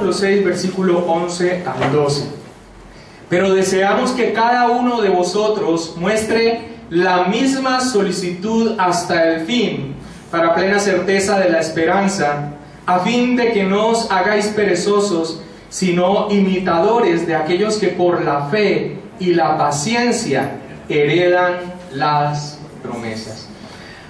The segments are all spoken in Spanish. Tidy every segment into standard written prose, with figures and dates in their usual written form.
capítulo 6, versículo 11 al 12. Pero deseamos que cada uno de vosotros muestre la misma solicitud hasta el fin, para plena certeza de la esperanza, a fin de que no os hagáis perezosos, sino imitadores de aquellos que por la fe y la paciencia heredan las promesas.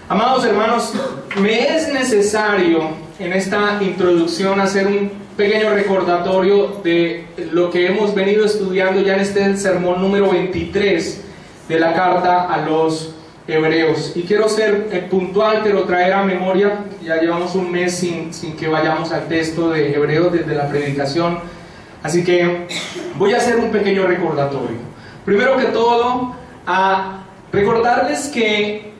Amados hermanos, me es necesario en esta introducción hacer un pequeño recordatorio de lo que hemos venido estudiando ya en este sermón número 23 de la carta a los Hebreos. Y quiero ser puntual, pero traer a memoria, ya llevamos un mes sin que vayamos al texto de Hebreos desde la predicación, así que voy a hacer un pequeño recordatorio. Primero que todo, a recordarles que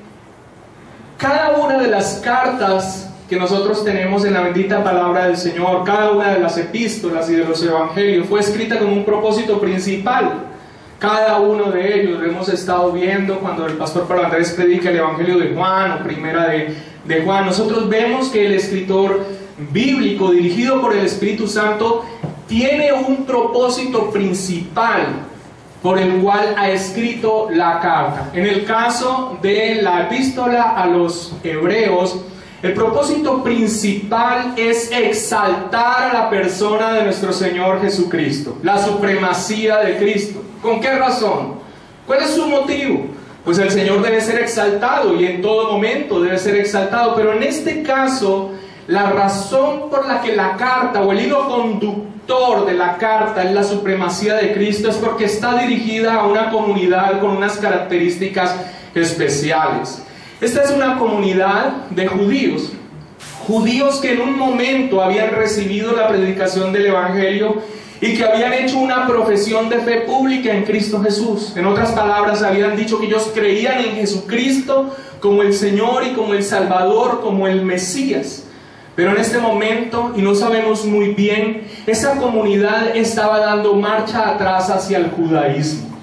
cada una de las cartas que nosotros tenemos en la bendita palabra del Señor, cada una de las epístolas y de los evangelios fue escrita con un propósito principal. Cada uno de ellos lo hemos estado viendo cuando el pastor Pablo Andrés predica el evangelio de Juan o primera de Juan. Nosotros vemos que el escritor bíblico dirigido por el Espíritu Santo tiene un propósito principal por el cual ha escrito la carta. En el caso de la epístola a los Hebreos, el propósito principal es exaltar a la persona de nuestro Señor Jesucristo, la supremacía de Cristo. ¿Con qué razón? ¿Cuál es su motivo? Pues el Señor debe ser exaltado y en todo momento debe ser exaltado, pero en este caso, la razón por la que la carta o el hilo conductor de la carta es la supremacía de Cristo es porque está dirigida a una comunidad con unas características especiales. Esta es una comunidad de judíos que en un momento habían recibido la predicación del evangelio y que habían hecho una profesión de fe pública en Cristo Jesús. En otras palabras, habían dicho que ellos creían en Jesucristo como el Señor y como el Salvador, como el Mesías. Pero en este momento, y no sabemos muy bien, esa comunidad estaba dando marcha atrás hacia el judaísmo.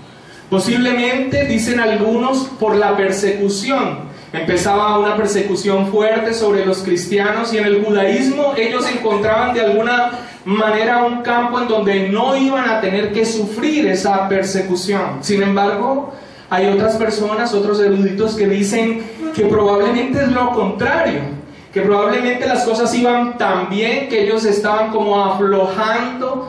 Posiblemente, dicen algunos, por la persecución. Empezaba una persecución fuerte sobre los cristianos y en el judaísmo ellos encontraban de alguna manera un campo en donde no iban a tener que sufrir esa persecución. Sin embargo, hay otras personas, otros eruditos que dicen que probablemente es lo contrario, que probablemente las cosas iban tan bien que ellos estaban como aflojando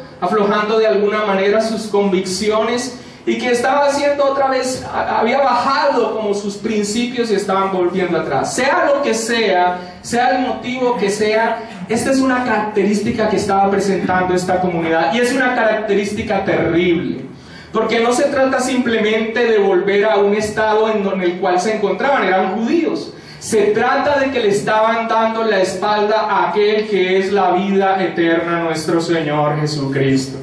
de alguna manera sus convicciones y que estaba haciendo otra vez, había bajado como sus principios y estaban volviendo atrás. Sea lo que sea el motivo que sea, esta es una característica que estaba presentando esta comunidad y es una característica terrible, porque no se trata simplemente de volver a un estado en el cual se encontraban, eran judíos. Se trata de que le estaban dando la espalda a aquel que es la vida eterna, nuestro Señor Jesucristo.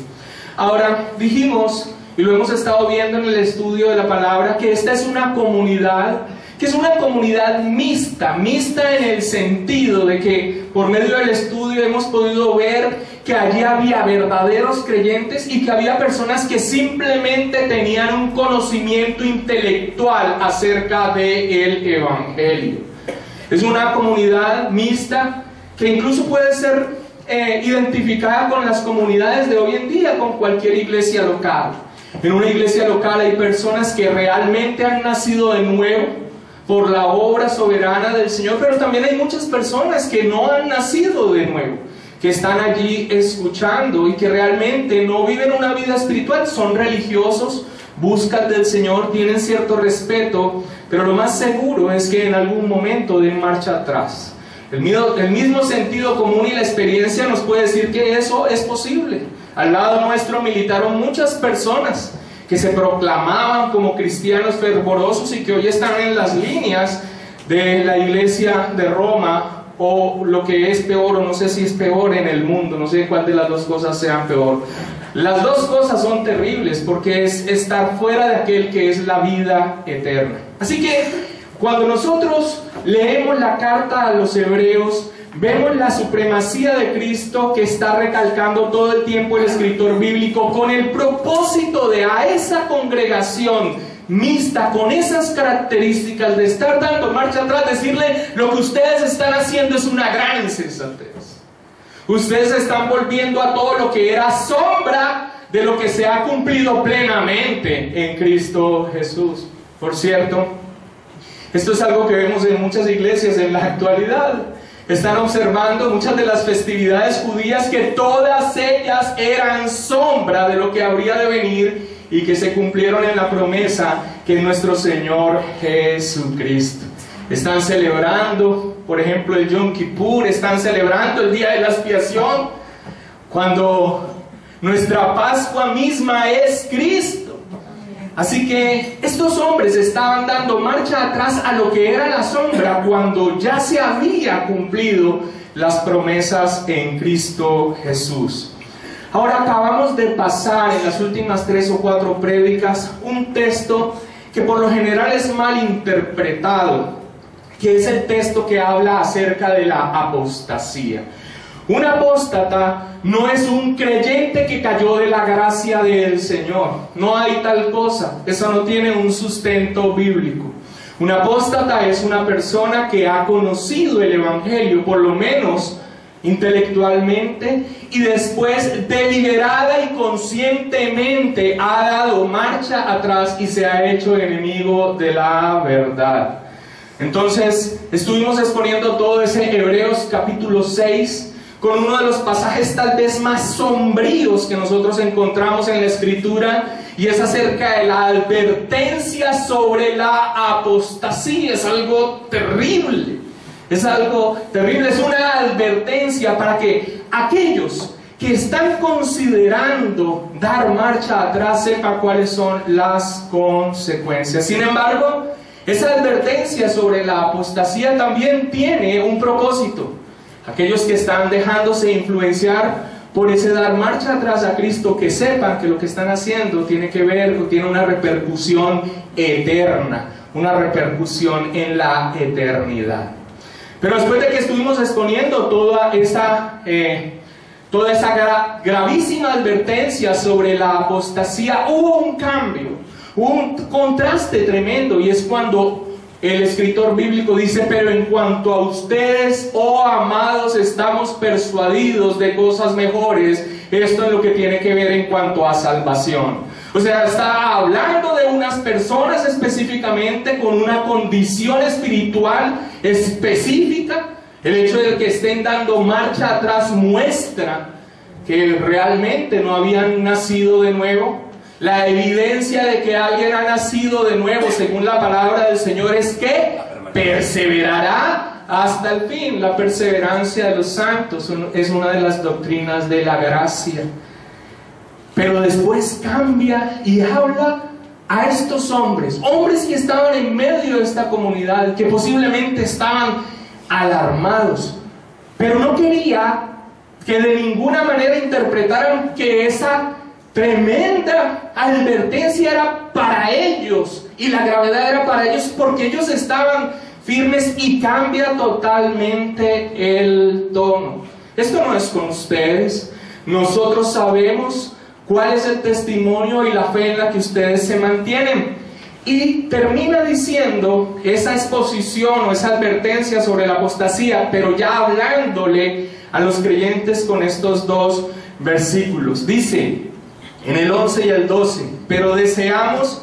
Ahora, dijimos, y lo hemos estado viendo en el estudio de la palabra, que esta es una comunidad, que es una comunidad mixta en el sentido de que por medio del estudio hemos podido ver que allí había verdaderos creyentes y que había personas que simplemente tenían un conocimiento intelectual acerca del evangelio. Es una comunidad mixta que incluso puede ser identificada con las comunidades de hoy en día, con cualquier iglesia local. En una iglesia local hay personas que realmente han nacido de nuevo por la obra soberana del Señor, pero también hay muchas personas que no han nacido de nuevo, que están allí escuchando y que realmente no viven una vida espiritual, son religiosos, buscan del Señor, tienen cierto respeto, pero lo más seguro es que en algún momento den marcha atrás. El mismo sentido común y la experiencia nos puede decir que eso es posible. Al lado nuestro militaron muchas personas que se proclamaban como cristianos fervorosos y que hoy están en las líneas de la iglesia de Roma, o lo que es peor, o no sé si es peor en el mundo, no sé cuál de las dos cosas sean peor. Las dos cosas son terribles porque es estar fuera de aquel que es la vida eterna. Así que cuando nosotros leemos la carta a los Hebreos, vemos la supremacía de Cristo que está recalcando todo el tiempo el escritor bíblico con el propósito de a esa congregación mixta, con esas características de estar dando marcha atrás, decirle: lo que ustedes están haciendo es una gran insensatez. Ustedes se están volviendo a todo lo que era sombra de lo que se ha cumplido plenamente en Cristo Jesús. Por cierto, esto es algo que vemos en muchas iglesias en la actualidad. Están observando muchas de las festividades judías que todas ellas eran sombra de lo que habría de venir y que se cumplieron en la promesa que es nuestro Señor Jesucristo. Están celebrando, por ejemplo, el Yom Kippur, están celebrando el día de la expiación, cuando nuestra Pascua misma es Cristo. Así que estos hombres estaban dando marcha atrás a lo que era la sombra cuando ya se había cumplido las promesas en Cristo Jesús. Ahora acabamos de pasar en las últimas 3 o 4 prédicas un texto que por lo general es mal interpretado, que es el texto que habla acerca de la apostasía. Un apóstata no es un creyente que cayó de la gracia del Señor. No hay tal cosa. Eso no tiene un sustento bíblico. Un apóstata es una persona que ha conocido el Evangelio, por lo menos intelectualmente, y después deliberada y conscientemente ha dado marcha atrás y se ha hecho enemigo de la verdad. Entonces, estuvimos exponiendo todo ese Hebreos capítulo 6, con uno de los pasajes tal vez más sombríos que nosotros encontramos en la Escritura, y es acerca de la advertencia sobre la apostasía. Es algo terrible, es una advertencia para que aquellos que están considerando dar marcha atrás sepan cuáles son las consecuencias. Sin embargo, esa advertencia sobre la apostasía también tiene un propósito. Aquellos que están dejándose influenciar por ese dar marcha atrás a Cristo, que sepan que lo que están haciendo tiene que ver o tiene una repercusión eterna, una repercusión en la eternidad. Pero después de que estuvimos exponiendo toda esa gravísima advertencia sobre la apostasía, hubo un cambio, un contraste tremendo, y es cuando el escritor bíblico dice: pero en cuanto a ustedes, oh amados, estamos persuadidos de cosas mejores. Esto es lo que tiene que ver en cuanto a salvación. O sea, está hablando de unas personas específicamente con una condición espiritual específica. El hecho de que estén dando marcha atrás muestra que realmente no habían nacido de nuevo. La evidencia de que alguien ha nacido de nuevo, según la palabra del Señor, es que perseverará hasta el fin. La perseverancia de los santos es una de las doctrinas de la gracia. Pero después cambia y habla a estos hombres que estaban en medio de esta comunidad, que posiblemente estaban alarmados, pero no quería que de ninguna manera interpretaran que esa tremenda advertencia era para ellos y la gravedad era para ellos, porque ellos estaban firmes, y cambia totalmente el tono. Esto no es con ustedes. Nosotros sabemos cuál es el testimonio y la fe en la que ustedes se mantienen. Y termina diciendo esa exposición o esa advertencia sobre la apostasía, pero ya hablándole a los creyentes con estos 2 versículos. Dice en el 11 y el 12: pero deseamos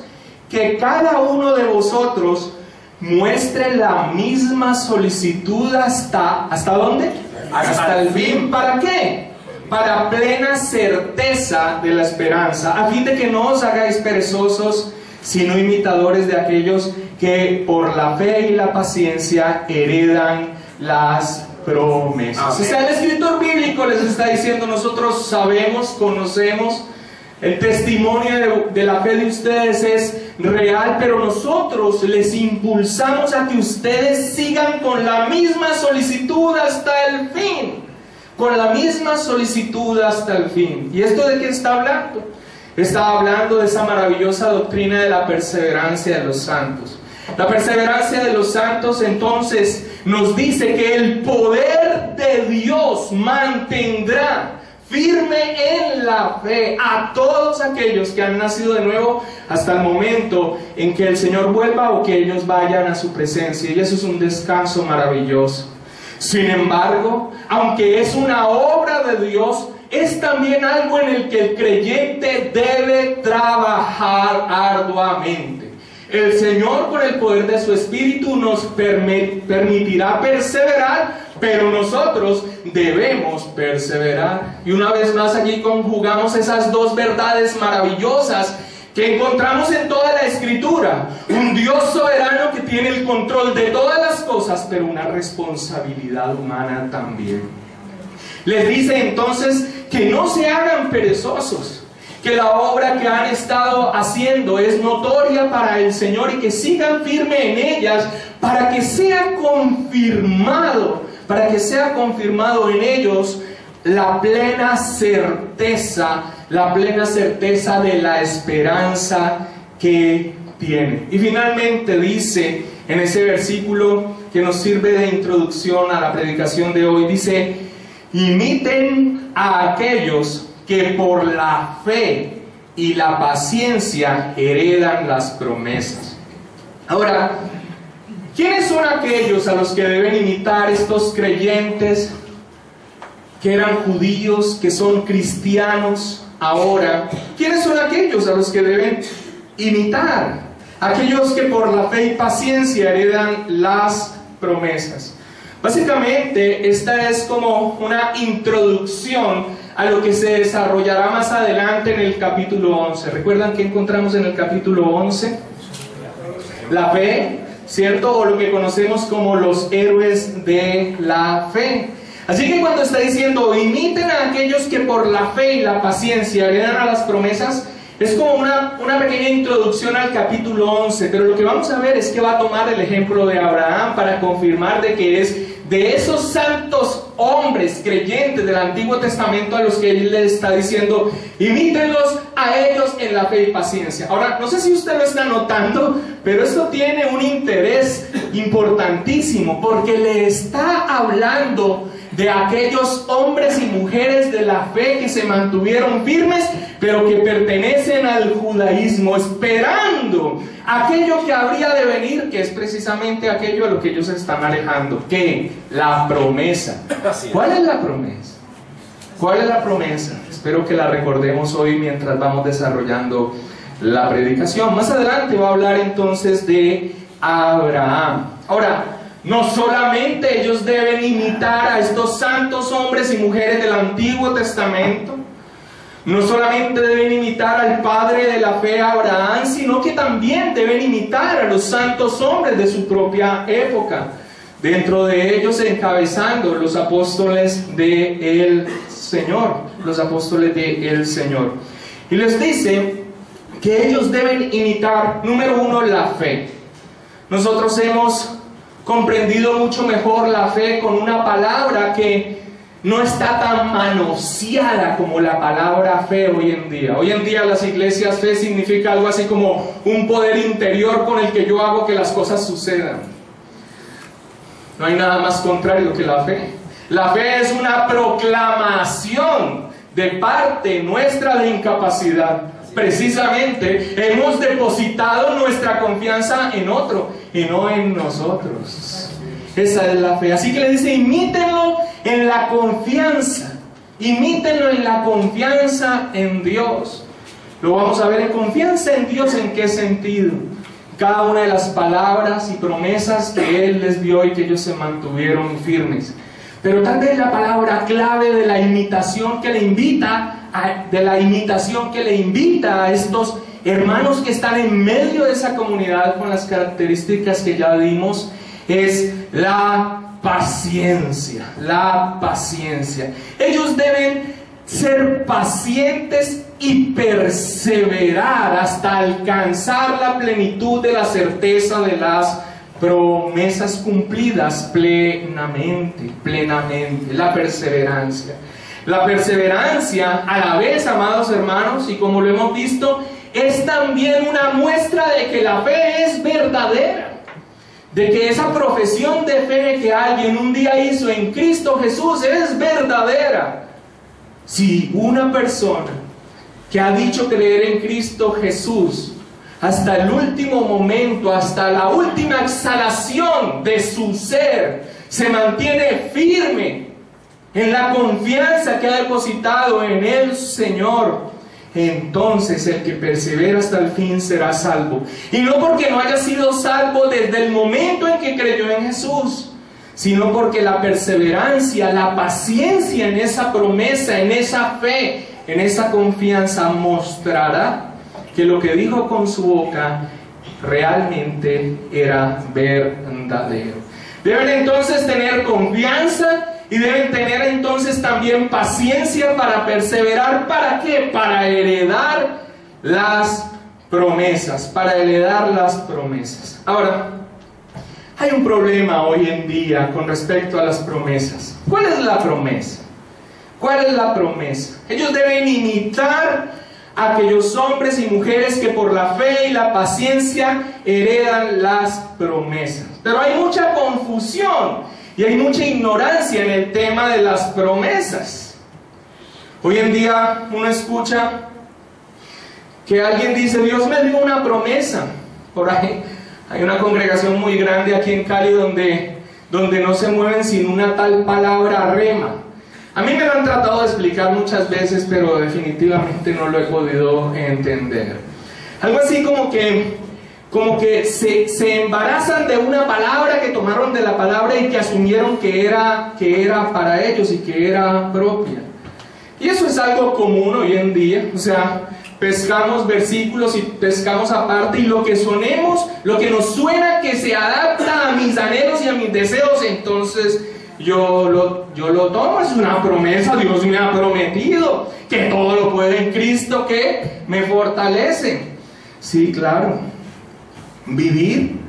que cada uno de vosotros muestre la misma solicitud ¿hasta dónde? Hasta el fin. ¿Para qué? Para plena certeza de la esperanza, a fin de que no os hagáis perezosos, sino imitadores de aquellos que por la fe y la paciencia heredan las promesas. O sea, el escritor bíblico les está diciendo: nosotros sabemos, conocemos, el testimonio de la fe de ustedes es real, pero nosotros les impulsamos a que ustedes sigan con la misma solicitud hasta el fin. Con la misma solicitud hasta el fin. ¿Y esto de qué está hablando? Está hablando de esa maravillosa doctrina de la perseverancia de los santos. La perseverancia de los santos entonces nos dice que el poder de Dios mantendrá firme en la fe a todos aquellos que han nacido de nuevo hasta el momento en que el Señor vuelva o que ellos vayan a su presencia. Y eso es un descanso maravilloso. Sin embargo, aunque es una obra de Dios, es también algo en el que el creyente debe trabajar arduamente. El Señor, con el poder de su Espíritu, nos permitirá perseverar, pero nosotros debemos perseverar. Y una vez más aquí conjugamos esas dos verdades maravillosas que encontramos en toda la Escritura. Un Dios soberano que tiene el control de todas las cosas, pero una responsabilidad humana también. Les dice entonces que no se hagan perezosos, que la obra que han estado haciendo es notoria para el Señor y que sigan firme en ellas para que sea confirmado en ellos la plena certeza de la esperanza que tienen. Y finalmente dice en ese versículo que nos sirve de introducción a la predicación de hoy, dice: imiten a aquellos que por la fe y la paciencia heredan las promesas. Ahora, ¿quiénes son aquellos a los que deben imitar estos creyentes que eran judíos, que son cristianos ahora? ¿Quiénes son aquellos a los que deben imitar? Aquellos que por la fe y paciencia heredan las promesas. Básicamente, esta es como una introducción a lo que se desarrollará más adelante en el capítulo 11. ¿Recuerdan qué encontramos en el capítulo 11? La fe, ¿cierto? O lo que conocemos como los héroes de la fe. Así que cuando está diciendo imiten a aquellos que por la fe y la paciencia heredan a las promesas, es como una pequeña introducción al capítulo 11, pero lo que vamos a ver es que va a tomar el ejemplo de Abraham para confirmar de que es de esos santos hombres creyentes del Antiguo Testamento a los que él le está diciendo: imítenlos a ellos en la fe y paciencia. Ahora, no sé si usted lo está notando, pero esto tiene un interés importantísimo, porque le está hablando de aquellos hombres y mujeres de la fe que se mantuvieron firmes, pero que pertenecen al judaísmo, esperando aquello que habría de venir, que es precisamente aquello a lo que ellos se están alejando. ¿Qué? La promesa. ¿Cuál es la promesa? ¿Cuál es la promesa? Espero que la recordemos hoy mientras vamos desarrollando la predicación. Más adelante va a hablar entonces de Abraham. Ahora, no solamente ellos deben imitar a estos santos hombres y mujeres del Antiguo Testamento, no solamente deben imitar al padre de la fe, Abraham, sino que también deben imitar a los santos hombres de su propia época, dentro de ellos encabezando los apóstoles del Señor, Y les dice que ellos deben imitar, número uno, la fe. Nosotros hemos comprendido mucho mejor la fe con una palabra que no está tan manoseada como la palabra fe hoy en día. Hoy en día las iglesias, fe significa algo así como un poder interior con el que yo hago que las cosas sucedan. No hay nada más contrario que la fe. La fe es una proclamación de parte nuestra de incapacidad. Precisamente hemos depositado nuestra confianza en otro y no en nosotros. Esa es la fe. Así que le dice: imítenlo en la confianza. Imítenlo en la confianza en Dios. Lo vamos a ver en confianza en Dios. ¿En qué sentido? Cada una de las palabras y promesas que Él les dio y que ellos se mantuvieron firmes. Pero tal vez la palabra clave de la imitación que le invita a estos hermanos que están en medio de esa comunidad con las características que ya vimos es la paciencia. La paciencia. Ellos deben ser pacientes y perseverar hasta alcanzar la plenitud de la certeza de las promesas cumplidas plenamente. La perseverancia. La perseverancia, a la vez, amados hermanos, y como lo hemos visto, es también una muestra de que la fe es verdadera. De que esa profesión de fe que alguien un día hizo en Cristo Jesús es verdadera. Si una persona que ha dicho creer en Cristo Jesús hasta el último momento, hasta la última exhalación de su ser, se mantiene firme en la confianza que ha depositado en el Señor, entonces el que persevera hasta el fin será salvo. Y no porque no haya sido salvo desde el momento en que creyó en Jesús, sino porque la perseverancia, la paciencia en esa promesa, en esa fe, en esa confianza mostrará que lo que dijo con su boca realmente era verdadero. Deben entonces tener confianza y deben tener entonces también paciencia para perseverar. ¿Para qué? Para heredar las promesas, para heredar las promesas. Ahora, hay un problema hoy en día con respecto a las promesas. ¿Cuál es la promesa? ¿Cuál es la promesa? Ellos deben imitar a aquellos hombres y mujeres que por la fe y la paciencia heredan las promesas. Pero hay mucha confusión y hay mucha ignorancia en el tema de las promesas. Hoy en día uno escucha que alguien dice: Dios me dio una promesa. Por ahí hay una congregación muy grande aquí en Cali donde no se mueven sin una tal palabra rema. A mí me lo han tratado de explicar muchas veces, pero definitivamente no lo he podido entender. Algo así como que se embarazan de una palabra que tomaron de la palabra y que asumieron que era para ellos y que era propia. Y eso es algo común hoy en día. O sea, pescamos versículos y pescamos aparte, y lo que nos suena que se adapta a mis anhelos y a mis deseos, entonces yo lo tomo, es una promesa. Dios me ha prometido que todo lo puede en Cristo que me fortalece. Sí, claro. Vivir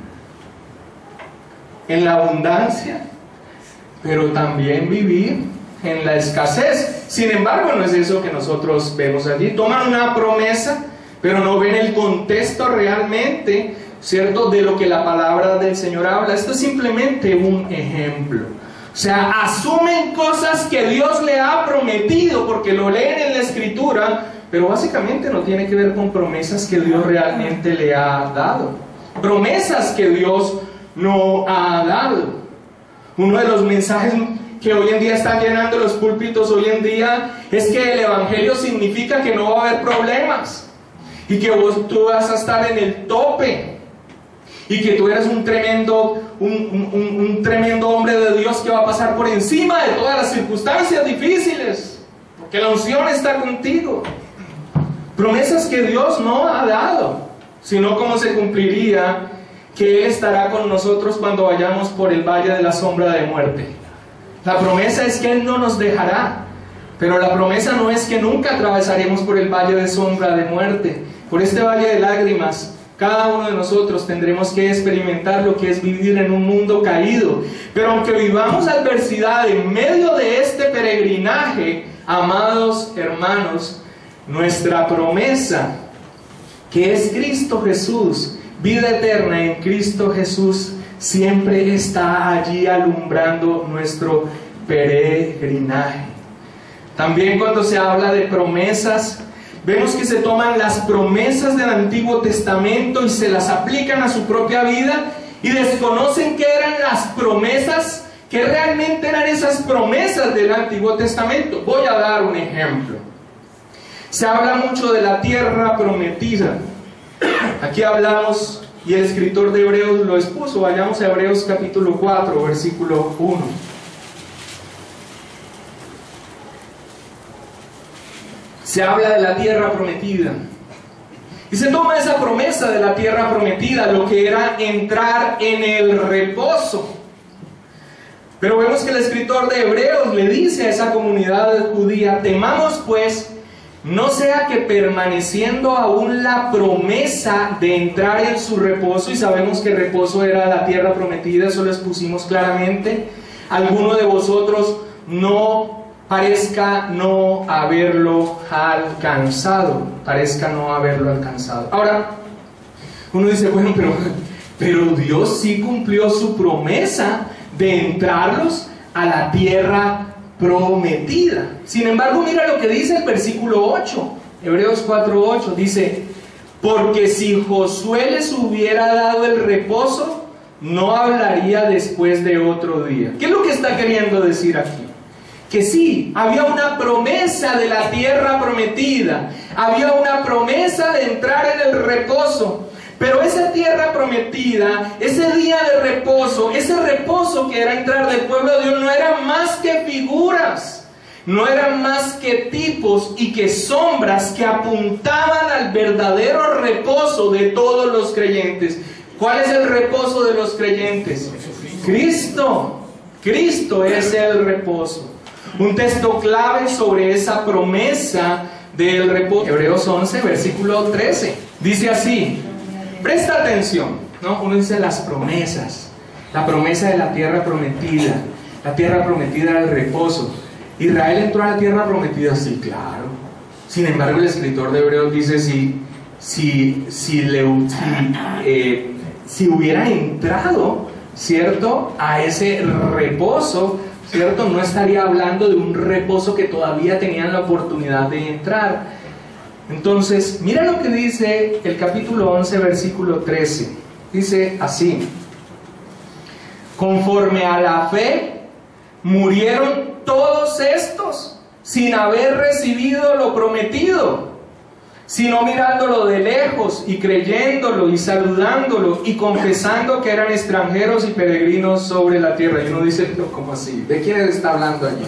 en la abundancia, pero también vivir en la escasez. Sin embargo, no es eso que nosotros vemos allí. Toman una promesa, pero no ven el contexto realmente, ¿cierto?, de lo que la palabra del Señor habla. Esto es simplemente un ejemplo. O sea, asumen cosas que Dios le ha prometido porque lo leen en la Escritura, pero básicamente no tiene que ver con promesas que Dios realmente le ha dado. Promesas que Dios no ha dado. Uno de los mensajes que hoy en día están llenando los púlpitos hoy en día es que el Evangelio significa que no va a haber problemas y que tú vas a estar en el tope y que tú eres un tremendo hombre de Dios que va a pasar por encima de todas las circunstancias difíciles, porque la unción está contigo. Promesas que Dios no ha dado, sino cómo se cumpliría que Él estará con nosotros cuando vayamos por el valle de la sombra de muerte. La promesa es que Él no nos dejará, pero la promesa no es que nunca atravesaremos por el valle de sombra de muerte. Por este valle de lágrimas, cada uno de nosotros tendremos que experimentar lo que es vivir en un mundo caído. Pero aunque vivamos adversidad en medio de este peregrinaje, amados hermanos, nuestra promesa, que es Cristo Jesús, vida eterna en Cristo Jesús, siempre está allí alumbrando nuestro peregrinaje. También cuando se habla de promesas, vemos que se toman las promesas del Antiguo Testamento y se las aplican a su propia vida y desconocen qué eran las promesas, qué realmente eran esas promesas del Antiguo Testamento. Voy a dar un ejemplo. Se habla mucho de la tierra prometida. Aquí hablamos, y el escritor de Hebreos lo expuso. Vayamos a Hebreos capítulo 4, versículo 1. Se habla de la tierra prometida. Y se toma esa promesa de la tierra prometida, lo que era entrar en el reposo. Pero vemos que el escritor de Hebreos le dice a esa comunidad judía: temamos pues, no sea que permaneciendo aún la promesa de entrar en su reposo, y sabemos que el reposo era la tierra prometida, eso lo expusimos claramente, alguno de vosotros parezca no haberlo alcanzado. Ahora, uno dice: bueno, pero Dios sí cumplió su promesa de entrarlos a la tierra prometida. Sin embargo, mira lo que dice el versículo 8, Hebreos 4:8, dice: porque si Josué les hubiera dado el reposo, no hablaría después de otro día. ¿Qué es lo que está queriendo decir aquí? Que sí, había una promesa de la tierra prometida, había una promesa de entrar en el reposo, pero esa tierra prometida, ese día de reposo, ese reposo que era entrar del pueblo de Dios, no eran más que figuras, no eran más que tipos y que sombras que apuntaban al verdadero reposo de todos los creyentes. ¿Cuál es el reposo de los creyentes? Cristo. Cristo es el reposo. Un texto clave sobre esa promesa del reposo. Hebreos 11, versículo 13. Dice así, presta atención, ¿no? Uno dice las promesas. La promesa de la tierra prometida. La tierra prometida del reposo. ¿Israel entró a la tierra prometida? Sí, claro. Sin embargo, el escritor de Hebreos dice si hubiera entrado, ¿cierto?, a ese reposo, ¿cierto?, no estaría hablando de un reposo que todavía tenían la oportunidad de entrar. Entonces, mira lo que dice el capítulo 11, versículo 13. Dice así: conforme a la fe, murieron todos estos sin haber recibido lo prometido, sino mirándolo de lejos y creyéndolo y saludándolo y confesando que eran extranjeros y peregrinos sobre la tierra. Y uno dice, no, ¿cómo así? ¿De quién está hablando allí?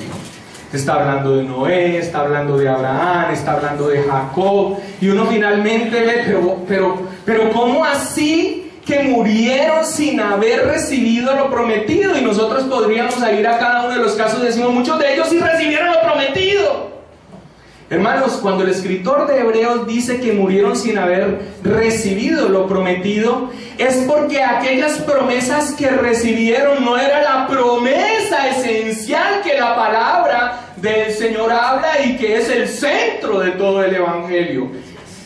Está hablando de Noé, está hablando de Abraham, está hablando de Jacob. Y uno finalmente ve, pero ¿cómo así que murieron sin haber recibido lo prometido? Y nosotros podríamos ir a cada uno de los casos y decimos, muchos de ellos sí recibieron lo prometido. Hermanos, cuando el escritor de Hebreos dice que murieron sin haber recibido lo prometido, es porque aquellas promesas que recibieron no era la promesa esencial que la palabra del Señor habla y que es el centro de todo el Evangelio.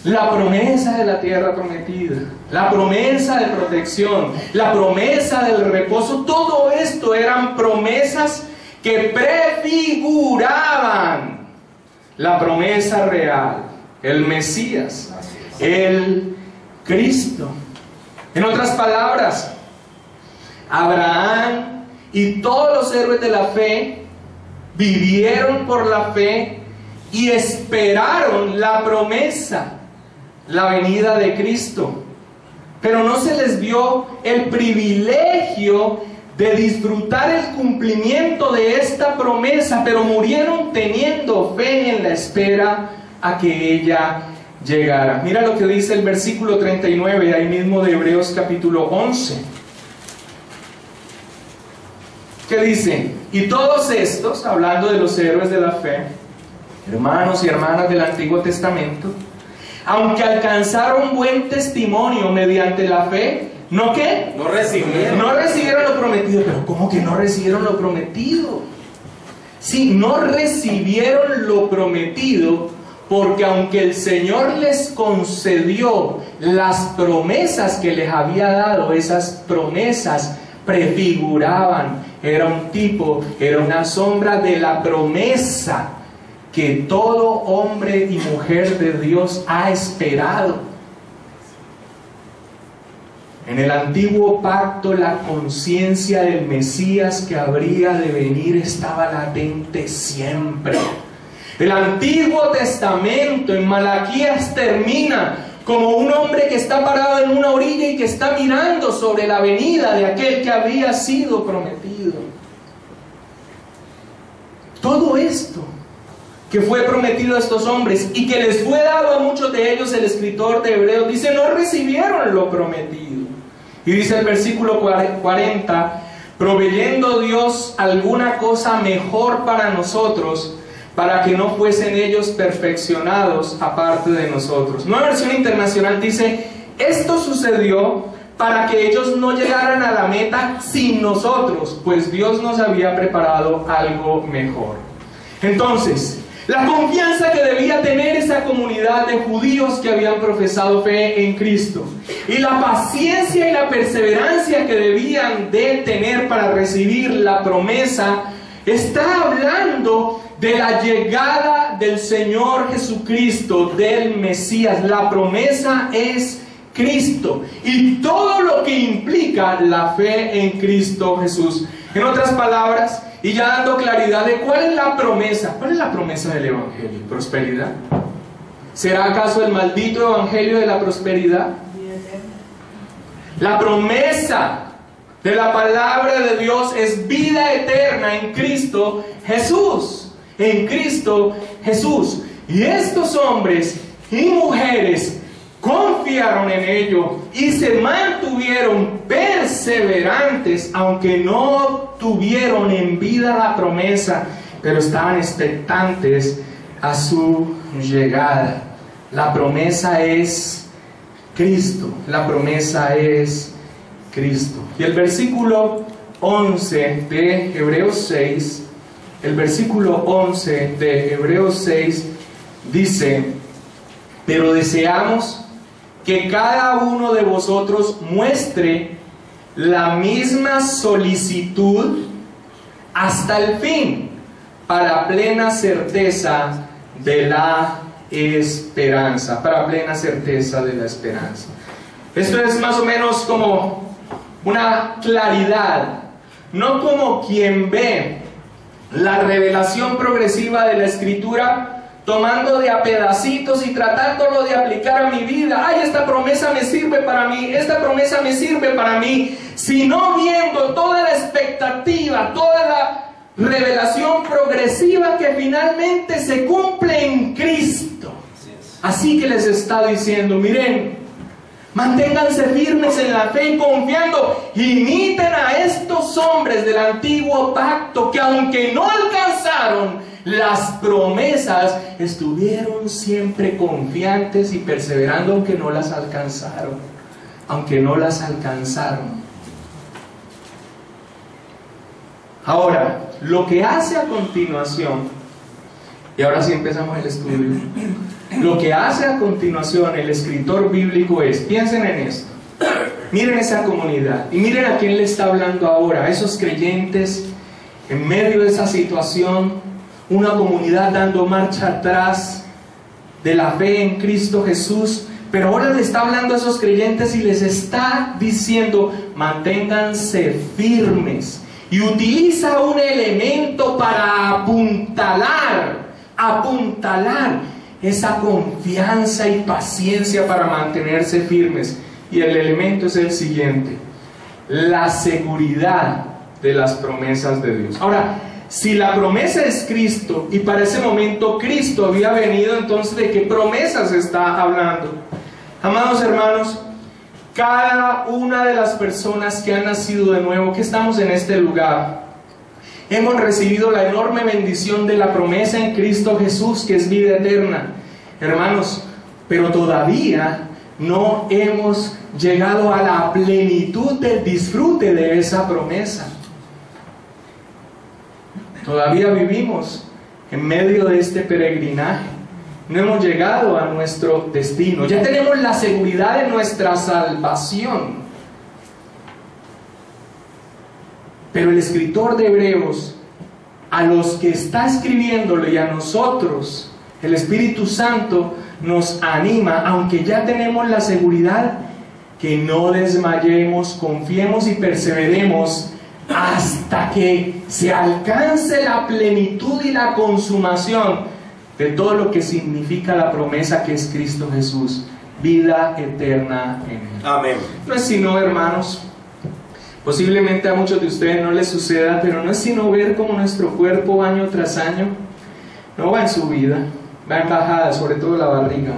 La promesa de la tierra prometida, la promesa de protección, la promesa del reposo, todo esto eran promesas que prefiguraban la promesa real, el Mesías, el Cristo. En otras palabras, Abraham y todos los héroes de la fe vivieron por la fe y esperaron la promesa, la venida de Cristo. Pero no se les dio el privilegio de disfrutar el cumplimiento de esta promesa, pero murieron teniendo fe en la espera a que ella llegara. Mira lo que dice el versículo 39, ahí mismo de Hebreos capítulo 11. ¿Qué dice? Y todos estos, hablando de los héroes de la fe, hermanos y hermanas del Antiguo Testamento, aunque alcanzaron buen testimonio mediante la fe, ¿no qué? No recibieron lo prometido. Pero ¿cómo que no recibieron lo prometido? Sí, no recibieron lo prometido porque aunque el Señor les concedió las promesas que les había dado, esas promesas prefiguraban, era un tipo, era una sombra de la promesa que todo hombre y mujer de Dios ha esperado. En el antiguo pacto, la conciencia del Mesías que habría de venir estaba latente siempre. El Antiguo Testamento en Malaquías termina como un hombre que está parado en una orilla y que está mirando sobre la venida de aquel que había sido prometido. Todo esto que fue prometido a estos hombres y que les fue dado a muchos de ellos, el escritor de Hebreos dice, no recibieron lo prometido. Y dice el versículo 40, proveyendo Dios alguna cosa mejor para nosotros, para que no fuesen ellos perfeccionados aparte de nosotros. Nueva Versión Internacional dice, esto sucedió para que ellos no llegaran a la meta sin nosotros, pues Dios nos había preparado algo mejor. Entonces, la confianza que debía tener esa comunidad de judíos que habían profesado fe en Cristo y la paciencia y la perseverancia que debían de tener para recibir la promesa, está hablando de la llegada del Señor Jesucristo, del Mesías. La promesa es Cristo y todo lo que implica la fe en Cristo Jesús. En otras palabras, y ya dando claridad de cuál es la promesa. ¿Cuál es la promesa del Evangelio? ¿Prosperidad? ¿Será acaso el maldito Evangelio de la prosperidad? La promesa de la palabra de Dios es vida eterna en Cristo Jesús. En Cristo Jesús. Y estos hombres y mujeres confiaron en ello y se mantuvieron perseverantes, aunque no tuvieron en vida la promesa, pero estaban expectantes a su llegada. La promesa es Cristo. La promesa es Cristo. Y el versículo 11 de Hebreos 6, el versículo 11 de Hebreos 6 dice: pero deseamos que cada uno de vosotros muestre la misma solicitud hasta el fin, para plena certeza de la esperanza. Para plena certeza de la esperanza. Esto es más o menos como una claridad, no como quien ve la revelación progresiva de la Escritura, tomando de a pedacitos y tratándolo de aplicar a mi vida. Ay, esta promesa me sirve para mí, esta promesa me sirve para mí, sino viendo toda la expectativa, toda la revelación progresiva que finalmente se cumple en Cristo. Así que les está diciendo: miren, manténganse firmes en la fe y confiando. Imiten a estos hombres del antiguo pacto, que aunque no alcanzaron las promesas, estuvieron siempre confiantes y perseverando aunque no las alcanzaron. Aunque no las alcanzaron. Ahora, lo que hace a continuación, y ahora sí empezamos el estudio, lo que hace a continuación el escritor bíblico es, piensen en esto, miren esa comunidad y miren a quién le está hablando ahora, a esos creyentes en medio de esa situación, una comunidad dando marcha atrás de la fe en Cristo Jesús, pero ahora le está hablando a esos creyentes y les está diciendo: manténganse firmes. Y utiliza un elemento para apuntalar esa confianza y paciencia para mantenerse firmes. Y el elemento es el siguiente: la seguridad de las promesas de Dios. Ahora, si la promesa es Cristo, y para ese momento Cristo había venido, entonces ¿de qué promesas está hablando? Amados hermanos, cada una de las personas que han nacido de nuevo, que estamos en este lugar, hemos recibido la enorme bendición de la promesa en Cristo Jesús, que es vida eterna. Hermanos, pero todavía no hemos llegado a la plenitud del disfrute de esa promesa. Todavía vivimos en medio de este peregrinaje. No hemos llegado a nuestro destino. Ya tenemos la seguridad de nuestra salvación. Pero el escritor de Hebreos, a los que está escribiéndole y a nosotros, el Espíritu Santo nos anima, aunque ya tenemos la seguridad, que no desmayemos, confiemos y perseveremos hasta que se alcance la plenitud y la consumación de todo lo que significa la promesa que es Cristo Jesús, vida eterna en Él. Amén. No es sino, hermanos, posiblemente a muchos de ustedes no les suceda, pero no es sino ver cómo nuestro cuerpo año tras año no va en su vida, va en bajada, sobre todo la barriga,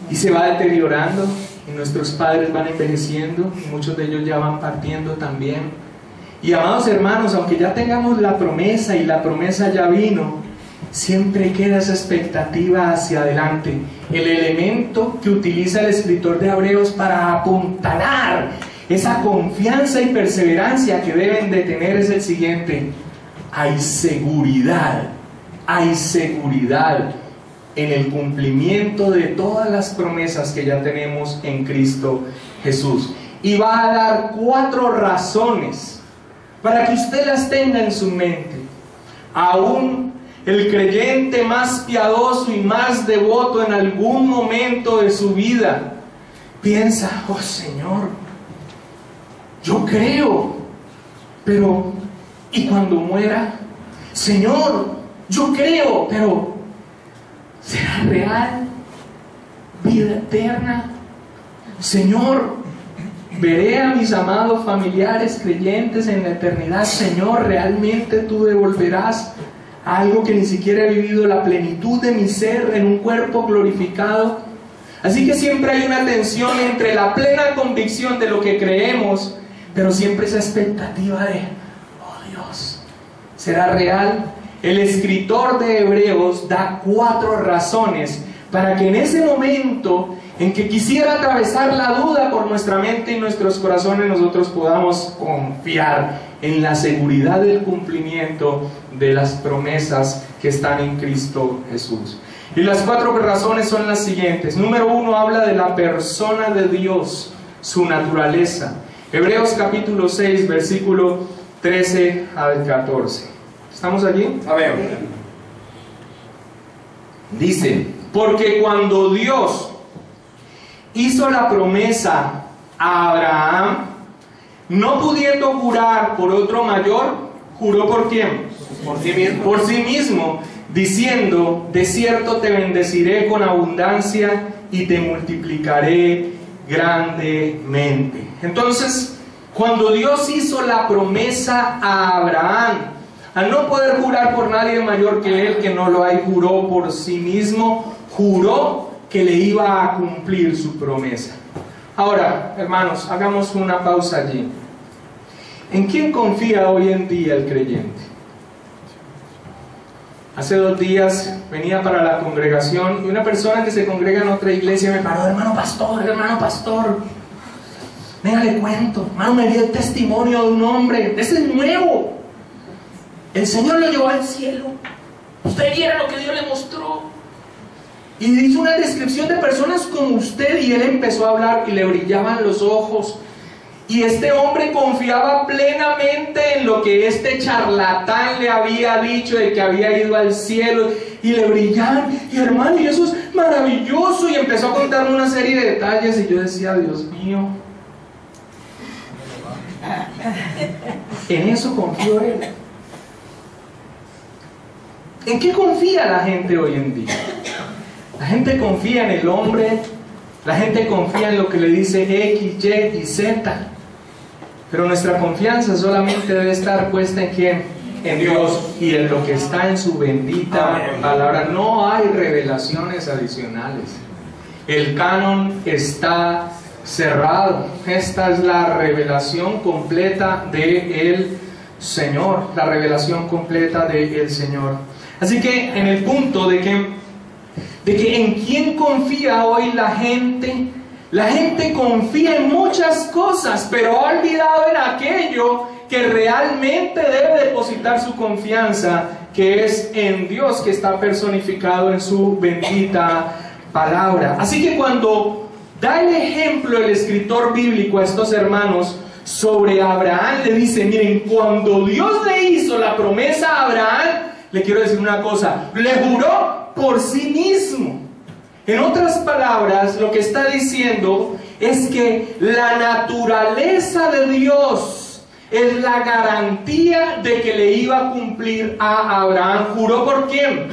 y se va deteriorando, y nuestros padres van envejeciendo, y muchos de ellos ya van partiendo también. Y amados hermanos, aunque ya tengamos la promesa y la promesa ya vino, siempre queda esa expectativa hacia adelante. El elemento que utiliza el escritor de Hebreos para apuntalar esa confianza y perseverancia que deben de tener es el siguiente: hay seguridad en el cumplimiento de todas las promesas que ya tenemos en Cristo Jesús. Y va a dar 4 razones para que usted las tenga en su mente, aún el creyente más piadoso y más devoto en algún momento de su vida piensa: oh Señor, yo creo, pero ¿y cuando muera? Señor, yo creo, pero ¿será real? ¿Vida eterna? Señor, ¿veré a mis amados familiares creyentes en la eternidad? Señor, ¿realmente tú devolverás algo que ni siquiera he vivido la plenitud de mi ser en un cuerpo glorificado? Así que siempre hay una tensión entre la plena convicción de lo que creemos, pero siempre esa expectativa de: oh Dios, ¿será real? El escritor de Hebreos da 4 razones para que en ese momento en que quisiera atravesar la duda por nuestra mente y nuestros corazones, nosotros podamos confiar en la seguridad del cumplimiento de las promesas que están en Cristo Jesús. Y las 4 razones son las siguientes. Número 1, habla de la persona de Dios, su naturaleza. Hebreos capítulo 6, versículo 13 al 14. ¿Estamos allí? A ver. Dice: porque cuando Dios hizo la promesa a Abraham, no pudiendo jurar por otro mayor, ¿juró por quién? Por sí mismo. Por sí mismo, diciendo: de cierto te bendeciré con abundancia y te multiplicaré grandemente. Entonces, cuando Dios hizo la promesa a Abraham, al no poder jurar por nadie mayor que él, que no lo hay, juró por sí mismo, juró que le iba a cumplir su promesa. Ahora, hermanos, hagamos una pausa allí. ¿En quién confía hoy en día el creyente? Hace 2 días venía para la congregación y una persona que se congrega en otra iglesia me paró: hermano pastor, venga, le cuento, hermano, me dio el testimonio de un hombre, ese es nuevo, el Señor lo llevó al cielo, usted viera lo que Dios le mostró, y hizo una descripción de personas como usted, y él empezó a hablar y le brillaban los ojos. Y este hombre confiaba plenamente en lo que este charlatán le había dicho, de que había ido al cielo, y le brillaban, y hermano, y eso es maravilloso, y empezó a contarme una serie de detalles, y yo decía: Dios mío, en eso confió él. ¿En qué confía la gente hoy en día? La gente confía en el hombre, la gente confía en lo que le dice X, Y y Z. Pero nuestra confianza solamente debe estar puesta ¿en quién? En Dios y en lo que está en su bendita palabra. No hay revelaciones adicionales. El canon está cerrado. Esta es la revelación completa del Señor. La revelación completa del Señor. Así que en el punto de que en quién confía hoy la gente confía en muchas cosas, pero ha olvidado en aquello que realmente debe depositar su confianza, que es en Dios, que está personificado en su bendita palabra. Así que cuando da el ejemplo el escritor bíblico a estos hermanos sobre Abraham, le dice: miren, cuando Dios le hizo la promesa a Abraham, le quiero decir una cosa, le juró por sí mismo. En otras palabras, lo que está diciendo es que la naturaleza de Dios es la garantía de que le iba a cumplir a Abraham. ¿Juró por quién?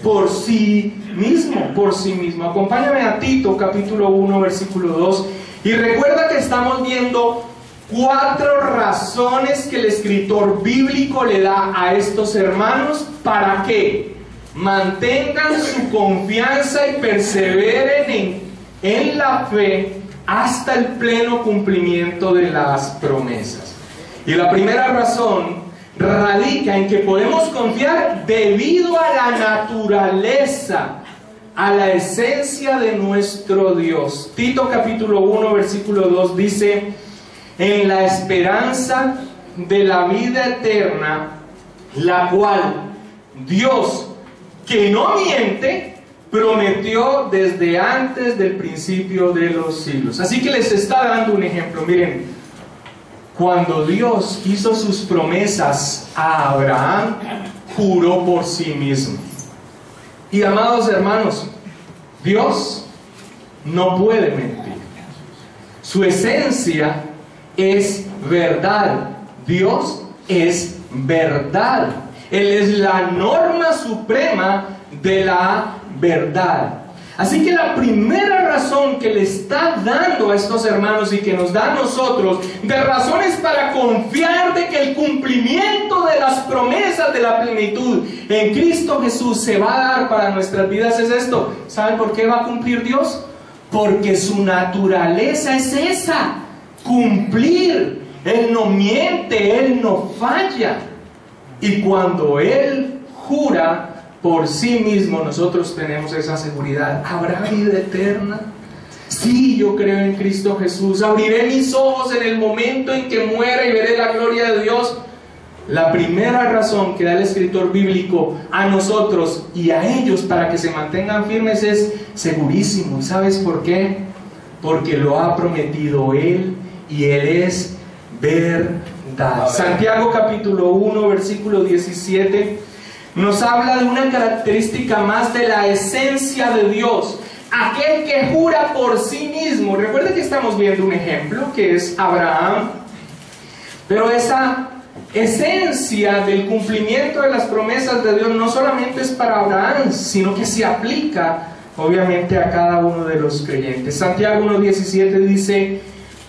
Por sí mismo, por sí mismo. Acompáñame a Tito, capítulo 1, versículo 2. Y recuerda que estamos viendo 4 razones que el escritor bíblico le da a estos hermanos para que mantengan su confianza y perseveren en la fe hasta el pleno cumplimiento de las promesas. Y la primera razón radica en que podemos confiar debido a la naturaleza, a la esencia de nuestro Dios. Tito capítulo 1 versículo 2 dice: en la esperanza de la vida eterna, la cual Dios, que no miente, prometió desde antes del principio de los siglos. Así que les está dando un ejemplo. Miren, cuando Dios hizo sus promesas a Abraham, juró por sí mismo. Y amados hermanos, Dios no puede mentir. Su esencia es verdad. Dios es verdad. Él es la norma suprema de la verdad. Así que la primera razón que le está dando a estos hermanos y que nos da a nosotros de razones para confiar de que el cumplimiento de las promesas de la plenitud en Cristo Jesús se va a dar para nuestras vidas es esto. ¿Saben por qué va a cumplir Dios? Porque su naturaleza es esa, cumplir. Él no miente, Él no falla. Y cuando Él jura por sí mismo, nosotros tenemos esa seguridad. ¿Habrá vida eterna? Sí, yo creo en Cristo Jesús. Abriré mis ojos en el momento en que muera y veré la gloria de Dios. La primera razón que da el escritor bíblico a nosotros y a ellos para que se mantengan firmes es segurísimo. ¿Sabes por qué? Porque lo ha prometido Él y Él es verdad. Santiago capítulo 1 versículo 17 nos habla de una característica más de la esencia de Dios. Aquel que jura por sí mismo. Recuerden que estamos viendo un ejemplo que es Abraham. Pero esa esencia del cumplimiento de las promesas de Dios no solamente es para Abraham, sino que se aplica obviamente a cada uno de los creyentes. Santiago 1:17 dice: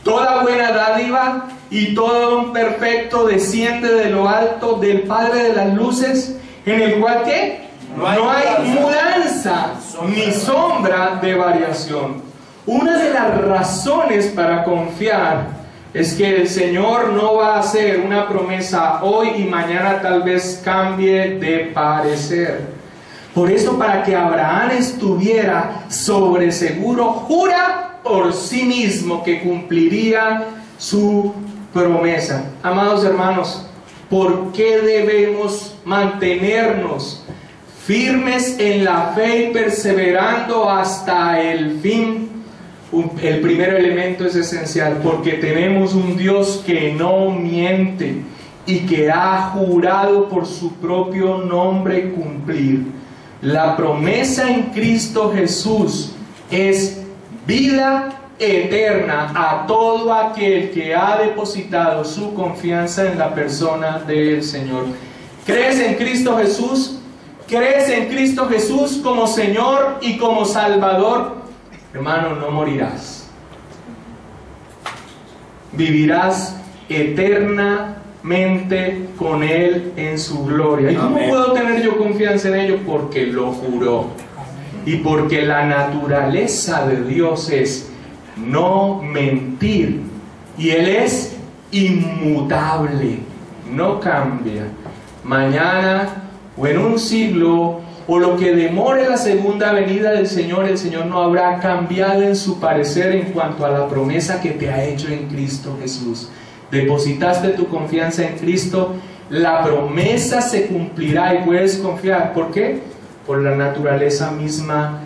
toda buena dádiva y todo don perfecto desciende de lo alto del Padre de las luces, en el cual ¿qué? No hay mudanza ni sombra de variación. Una de las razones para confiar es que el Señor no va a hacer una promesa hoy y mañana tal vez cambie de parecer. Por eso, para que Abraham estuviera sobre seguro, jura por sí mismo que cumpliría su promesa. Amados hermanos, ¿por qué debemos mantenernos firmes en la fe y perseverando hasta el fin? El primer elemento es esencial, porque tenemos un Dios que no miente y que ha jurado por su propio nombre cumplir. La promesa en Cristo Jesús es vida eterna a todo aquel que ha depositado su confianza en la persona del Señor. ¿Crees en Cristo Jesús? ¿Crees en Cristo Jesús como Señor y como Salvador? Hermano, no morirás. Vivirás eternamente con Él en su gloria. ¿Y cómo puedo tener yo confianza en ello? Porque lo juró. Y porque la naturaleza de Dios es no mentir. Y Él es inmutable. No cambia. Mañana o en un siglo o lo que demore la segunda venida del Señor, el Señor no habrá cambiado en su parecer en cuanto a la promesa que te ha hecho en Cristo Jesús. Depositaste tu confianza en Cristo, la promesa se cumplirá y puedes confiar. ¿Por qué? Por la naturaleza misma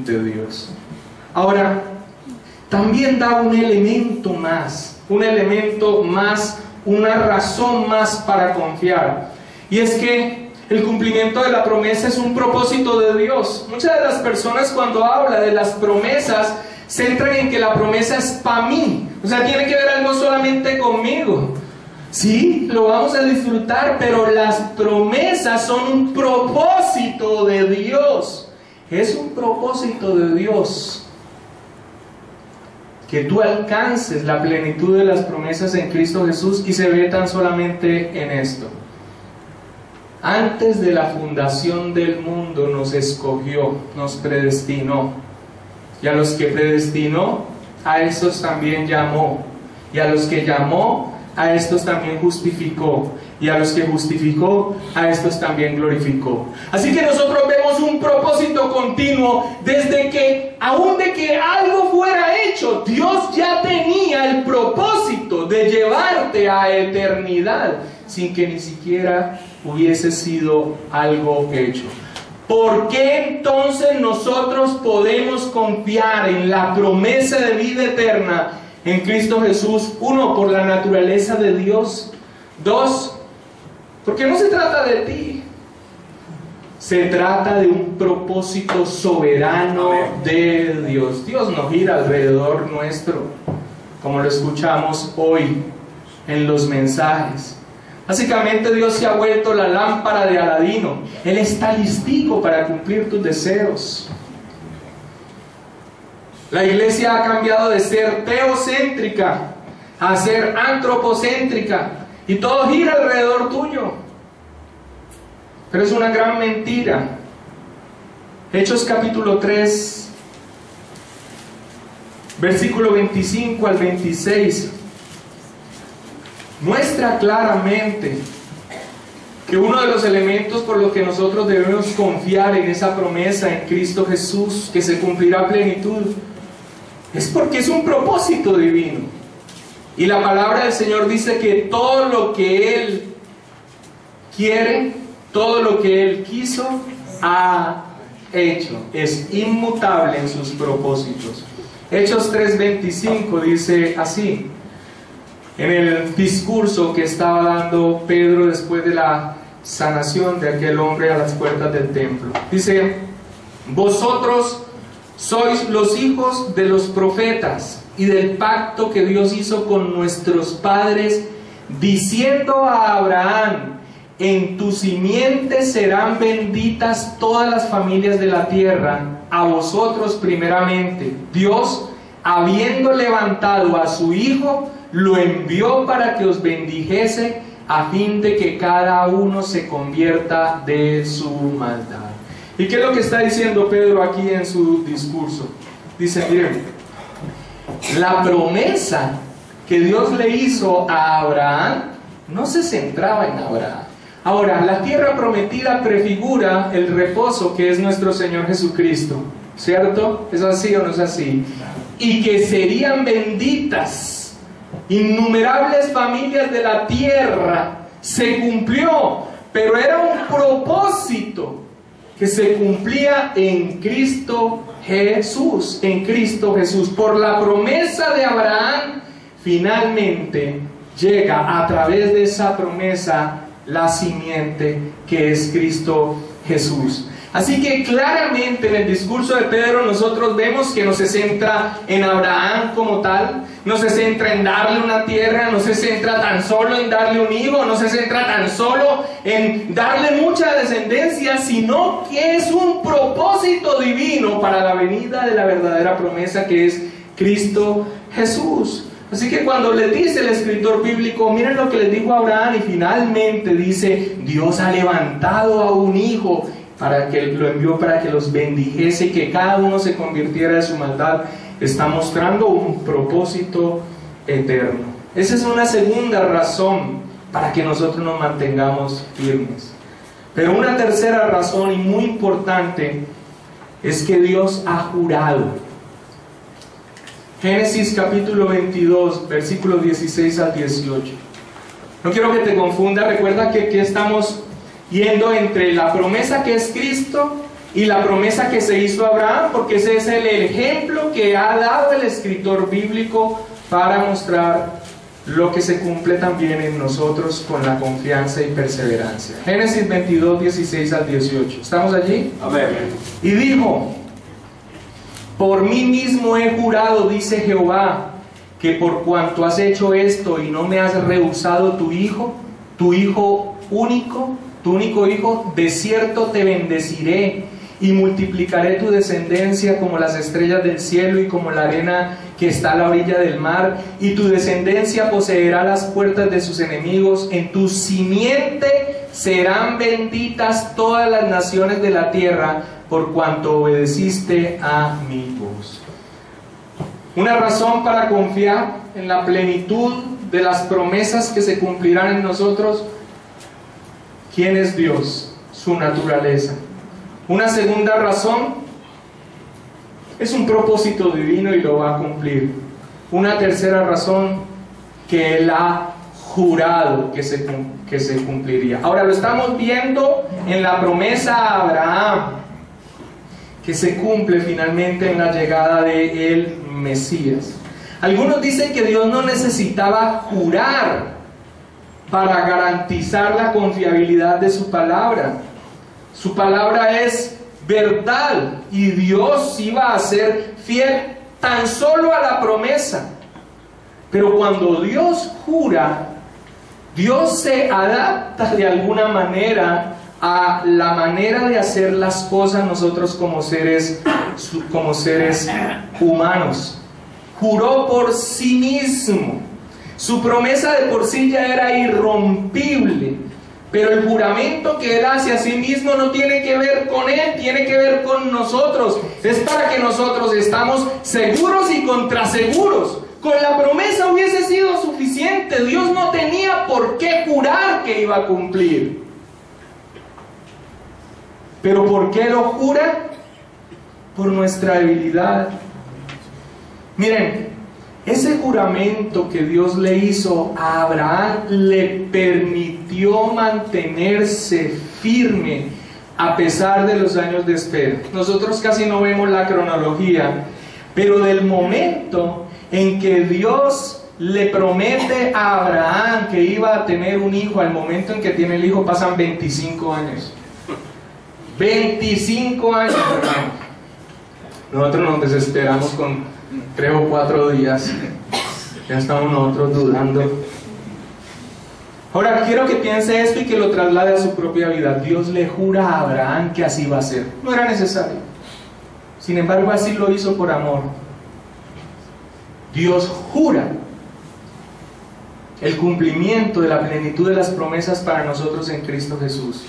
de Dios. Ahora, también da un elemento más, una razón más para confiar. Y es que el cumplimiento de la promesa es un propósito de Dios. Muchas de las personas, cuando habla de las promesas, se centran en que la promesa es para mí. O sea, tiene que ver algo solamente conmigo. Sí, lo vamos a disfrutar, pero las promesas son un propósito de Dios. Es un propósito de Dios que tú alcances la plenitud de las promesas en Cristo Jesús, y se ve tan solamente en esto. Antes de la fundación del mundo nos escogió, nos predestinó, y a los que predestinó, a estos también llamó, y a los que llamó, a estos también justificó, y a los que justificó, a estos también glorificó. Así que nosotros vemos un propósito continuo desde que, aun de que algo fuera hecho, Dios ya tenía el propósito de llevarte a eternidad sin que ni siquiera hubiese sido algo hecho. ¿Por qué entonces nosotros podemos confiar en la promesa de vida eterna en Cristo Jesús? 1, por la naturaleza de Dios. 2, Porque no se trata de ti, se trata de un propósito soberano de Dios. Dios no gira alrededor nuestro, como lo escuchamos hoy en los mensajes. Básicamente Dios se ha vuelto la lámpara de Aladino. Él está listico para cumplir tus deseos. La iglesia ha cambiado de ser teocéntrica a ser antropocéntrica, y todo gira alrededor tuyo. Pero es una gran mentira. Hechos capítulo 3, versículo 25 al 26, muestra claramente que uno de los elementos por los que nosotros debemos confiar en esa promesa en Cristo Jesús, que se cumplirá a plenitud, es porque es un propósito divino. Y la palabra del Señor dice que todo lo que Él quiere, todo lo que Él quiso, ha hecho. Es inmutable en sus propósitos. Hechos 3:25 dice así, en el discurso que estaba dando Pedro después de la sanación de aquel hombre a las puertas del templo. Dice: vosotros sois los hijos de los profetas y del pacto que Dios hizo con nuestros padres, diciendo a Abraham: en tu simiente serán benditas todas las familias de la tierra. A vosotros primeramente Dios, habiendo levantado a su Hijo, lo envió para que os bendijese, a fin de que cada uno se convierta de su maldad. ¿Y qué es lo que está diciendo Pedro aquí en su discurso? Dice, miren, la promesa que Dios le hizo a Abraham no se centraba en Abraham. Ahora, la tierra prometida prefigura el reposo que es nuestro Señor Jesucristo, ¿cierto? ¿Es así o no es así? Y que serían benditas innumerables familias de la tierra. Se cumplió, pero era un propósito que se cumplía en Cristo Jesús, en Cristo Jesús. Por la promesa de Abraham, finalmente llega a través de esa promesa la simiente que es Cristo Jesús. Así que claramente en el discurso de Pedro nosotros vemos que no se centra en Abraham como tal, no se centra en darle una tierra, no se centra tan solo en darle un hijo, no se centra tan solo en darle mucha descendencia, sino que es un propósito divino para la venida de la verdadera promesa que es Cristo Jesús. Así que cuando le dice el escritor bíblico, miren lo que les dijo a Abraham, y finalmente dice, Dios ha levantado a un hijo para que lo envió para que los bendijese y que cada uno se convirtiera de su maldad, está mostrando un propósito eterno. Esa es una segunda razón para que nosotros nos mantengamos firmes. Pero una tercera razón, y muy importante, es que Dios ha jurado. Génesis capítulo 22, versículos 16 al 18. No quiero que te confunda, recuerda que aquí estamos yendo entre la promesa que es Cristo y la promesa que se hizo a Abraham, porque ese es el ejemplo que ha dado el escritor bíblico para mostrar lo que se cumple también en nosotros con la confianza y perseverancia. Génesis 22, 16 al 18. ¿Estamos allí? Amén. Y dijo: por mí mismo he jurado, dice Jehová, que por cuanto has hecho esto y no me has rehusado tu único hijo, de cierto te bendeciré y multiplicaré tu descendencia como las estrellas del cielo y como la arena que está a la orilla del mar, y tu descendencia poseerá las puertas de sus enemigos. En tu simiente serán benditas todas las naciones de la tierra, por cuanto obedeciste a mi voz. Una razón para confiar en la plenitud de las promesas que se cumplirán en nosotros. ¿Quién es Dios? Su naturaleza. Una segunda razón es un propósito divino y lo va a cumplir. Una tercera razón, que Él ha jurado que se cumpliría. Ahora lo estamos viendo en la promesa a Abraham, que se cumple finalmente en la llegada de el Mesías. Algunos dicen que Dios no necesitaba jurar para garantizar la confiabilidad de su palabra. Su palabra es verdad y Dios iba a ser fiel tan solo a la promesa. Pero cuando Dios jura, Dios se adapta de alguna manera a la manera de hacer las cosas nosotros como seres humanos. Juró por sí mismo. Su promesa de por sí ya era irrompible, pero el juramento que Él hace a sí mismo no tiene que ver con Él, tiene que ver con nosotros. Es para que nosotros estamos seguros y contraseguros. Con la promesa hubiese sido suficiente. Dios no tenía por qué jurar que iba a cumplir. ¿Pero por qué lo jura? Por nuestra debilidad. Miren, ese juramento que Dios le hizo a Abraham le permitió mantenerse firme a pesar de los años de espera. Nosotros casi no vemos la cronología, pero del momento en que Dios le promete a Abraham que iba a tener un hijo al momento en que tiene el hijo pasan 25 años. 25 años, hermano. Nosotros nos desesperamos con 3 o 4 días. Ya estamos nosotros dudando. Ahora quiero que piense esto y que lo traslade a su propia vida. Dios le jura a Abraham que así va a ser. No era necesario. Sin embargo, así lo hizo por amor. Dios jura el cumplimiento de la plenitud de las promesas para nosotros en Cristo Jesús.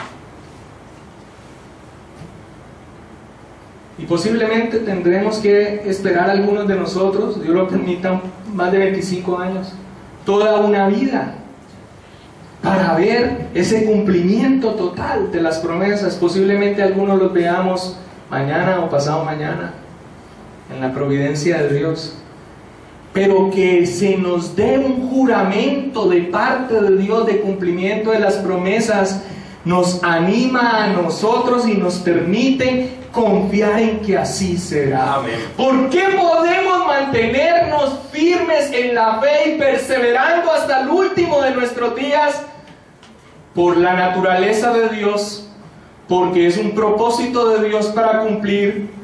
Y posiblemente tendremos que esperar algunos de nosotros, Dios lo permita, más de 25 años, toda una vida, para ver ese cumplimiento total de las promesas. Posiblemente algunos los veamos mañana o pasado mañana, en la providencia de Dios. Pero que se nos dé un juramento de parte de Dios de cumplimiento de las promesas, nos anima a nosotros y nos permite confiar en que así será. Amén. ¿Por qué podemos mantenernos firmes en la fe y perseverando hasta el último de nuestros días? Por la naturaleza de Dios, porque es un propósito de Dios para cumplir,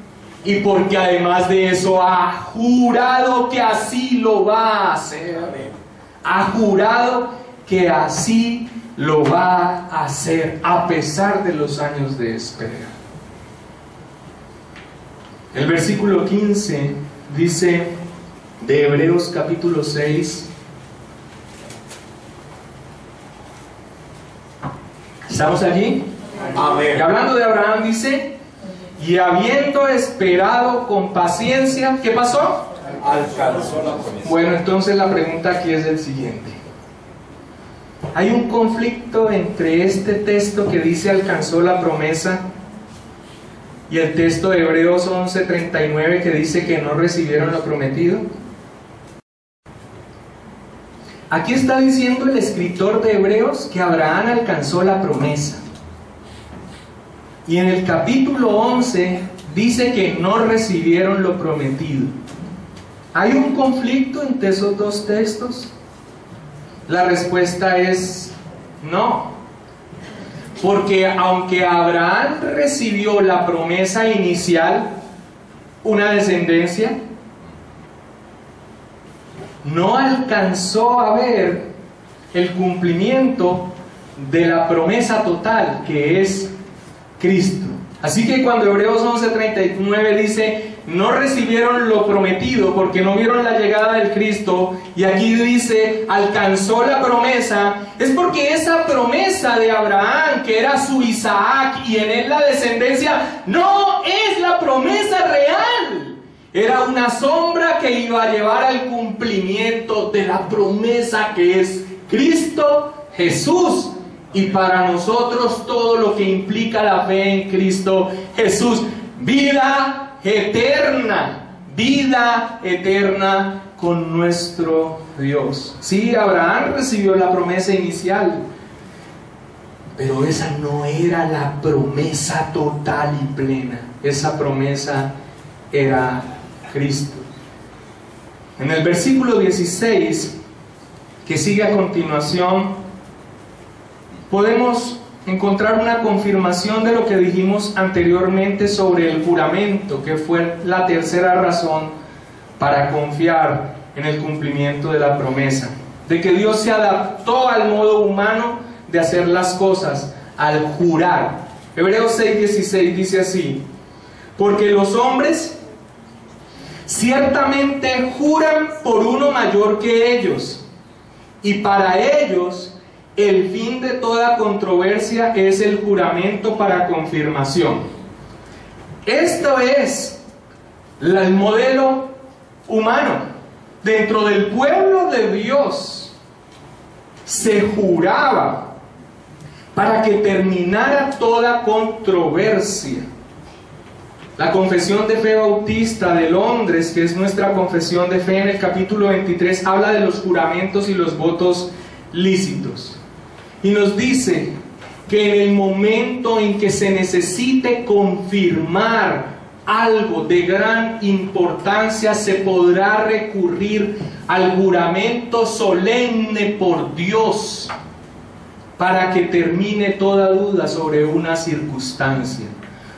y porque además de eso ha jurado que así lo va a hacer. Amén. Ha jurado que así lo va a hacer a pesar de los años de espera. El versículo 15 dice de Hebreos capítulo 6. ¿Estamos allí? Amén. Y hablando de Abraham dice: y habiendo esperado con paciencia, ¿qué pasó? Alcanzó la promesa. Bueno, entonces la pregunta aquí es el siguiente. Hay un conflicto entre este texto que dice alcanzó la promesa y el texto de Hebreos 11:39 que dice que no recibieron lo prometido. Aquí está diciendo el escritor de Hebreos que Abraham alcanzó la promesa. Y en el capítulo 11 dice que no recibieron lo prometido. ¿Hay un conflicto entre esos dos textos? La respuesta es no. Porque aunque Abraham recibió la promesa inicial, una descendencia, no alcanzó a ver el cumplimiento de la promesa total, que es Cristo. Así que cuando Hebreos 11:39 dice no recibieron lo prometido porque no vieron la llegada del Cristo, y aquí dice alcanzó la promesa, es porque esa promesa de Abraham, que era su Isaac y en él la descendencia, no es la promesa real. Era una sombra que iba a llevar al cumplimiento de la promesa que es Cristo Jesús. Y para nosotros todo lo que implica la fe en Cristo Jesús, vida eterna con nuestro Dios. Sí, Abraham recibió la promesa inicial, pero esa no era la promesa total y plena. Esa promesa era Cristo. En el versículo 16, que sigue a continuación, podemos encontrar una confirmación de lo que dijimos anteriormente sobre el juramento, que fue la tercera razón para confiar en el cumplimiento de la promesa, de que Dios se adaptó al modo humano de hacer las cosas, al jurar. Hebreos 6:16 dice así: porque los hombres ciertamente juran por uno mayor que ellos, y para ellos el fin de toda controversia es el juramento para confirmación. Esto es el modelo humano. Dentro del pueblo de Dios se juraba para que terminara toda controversia. La Confesión de Fe Bautista de Londres, que es nuestra confesión de fe, en el capítulo 23 habla de los juramentos y los votos lícitos. Y nos dice que en el momento en que se necesite confirmar algo de gran importancia, se podrá recurrir al juramento solemne por Dios para que termine toda duda sobre una circunstancia.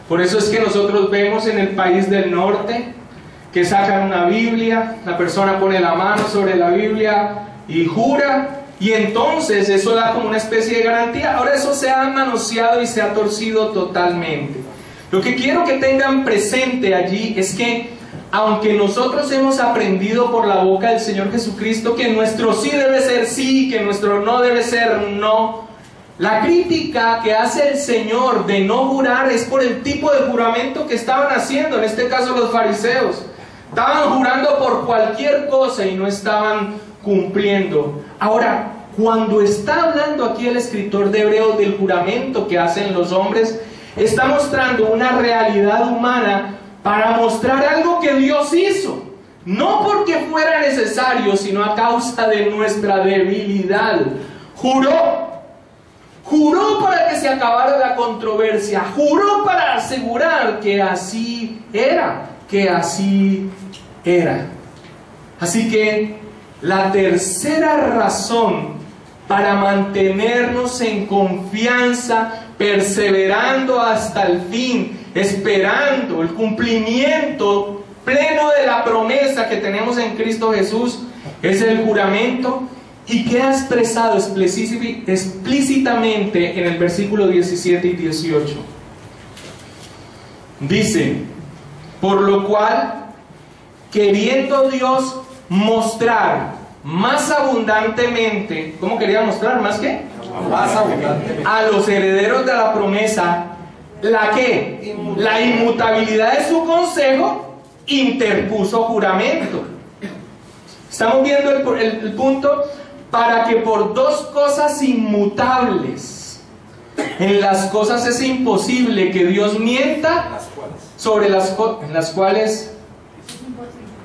Por eso es que nosotros vemos en el país del norte que sacan una Biblia, la persona pone la mano sobre la Biblia y jura, y entonces eso da como una especie de garantía. Ahora eso se ha manoseado y se ha torcido totalmente. Lo que quiero que tengan presente allí es que aunque nosotros hemos aprendido por la boca del Señor Jesucristo que nuestro sí debe ser sí, que nuestro no debe ser no, la crítica que hace el Señor de no jurar es por el tipo de juramento que estaban haciendo, en este caso los fariseos. Estaban jurando por cualquier cosa y no estaban cumpliendo. Ahora, cuando está hablando aquí el escritor de Hebreos del juramento que hacen los hombres, está mostrando una realidad humana para mostrar algo que Dios hizo, no porque fuera necesario, sino a causa de nuestra debilidad. Juró para que se acabara la controversia, juró para asegurar que así era, Así que la tercera razón para mantenernos en confianza, perseverando hasta el fin, esperando el cumplimiento pleno de la promesa que tenemos en Cristo Jesús, es el juramento, y queda expresado explícitamente en el versículo 17 y 18. Dice: por lo cual, queriendo Dios mostrar más abundantemente, ¿cómo quería mostrar? ¿Más qué? Más abundantemente. A los herederos de la promesa, ¿la qué? La inmutabilidad de su consejo, interpuso juramento. Estamos viendo el punto, para que por dos cosas inmutables, en las cosas es imposible que Dios mienta, sobre en las cuales,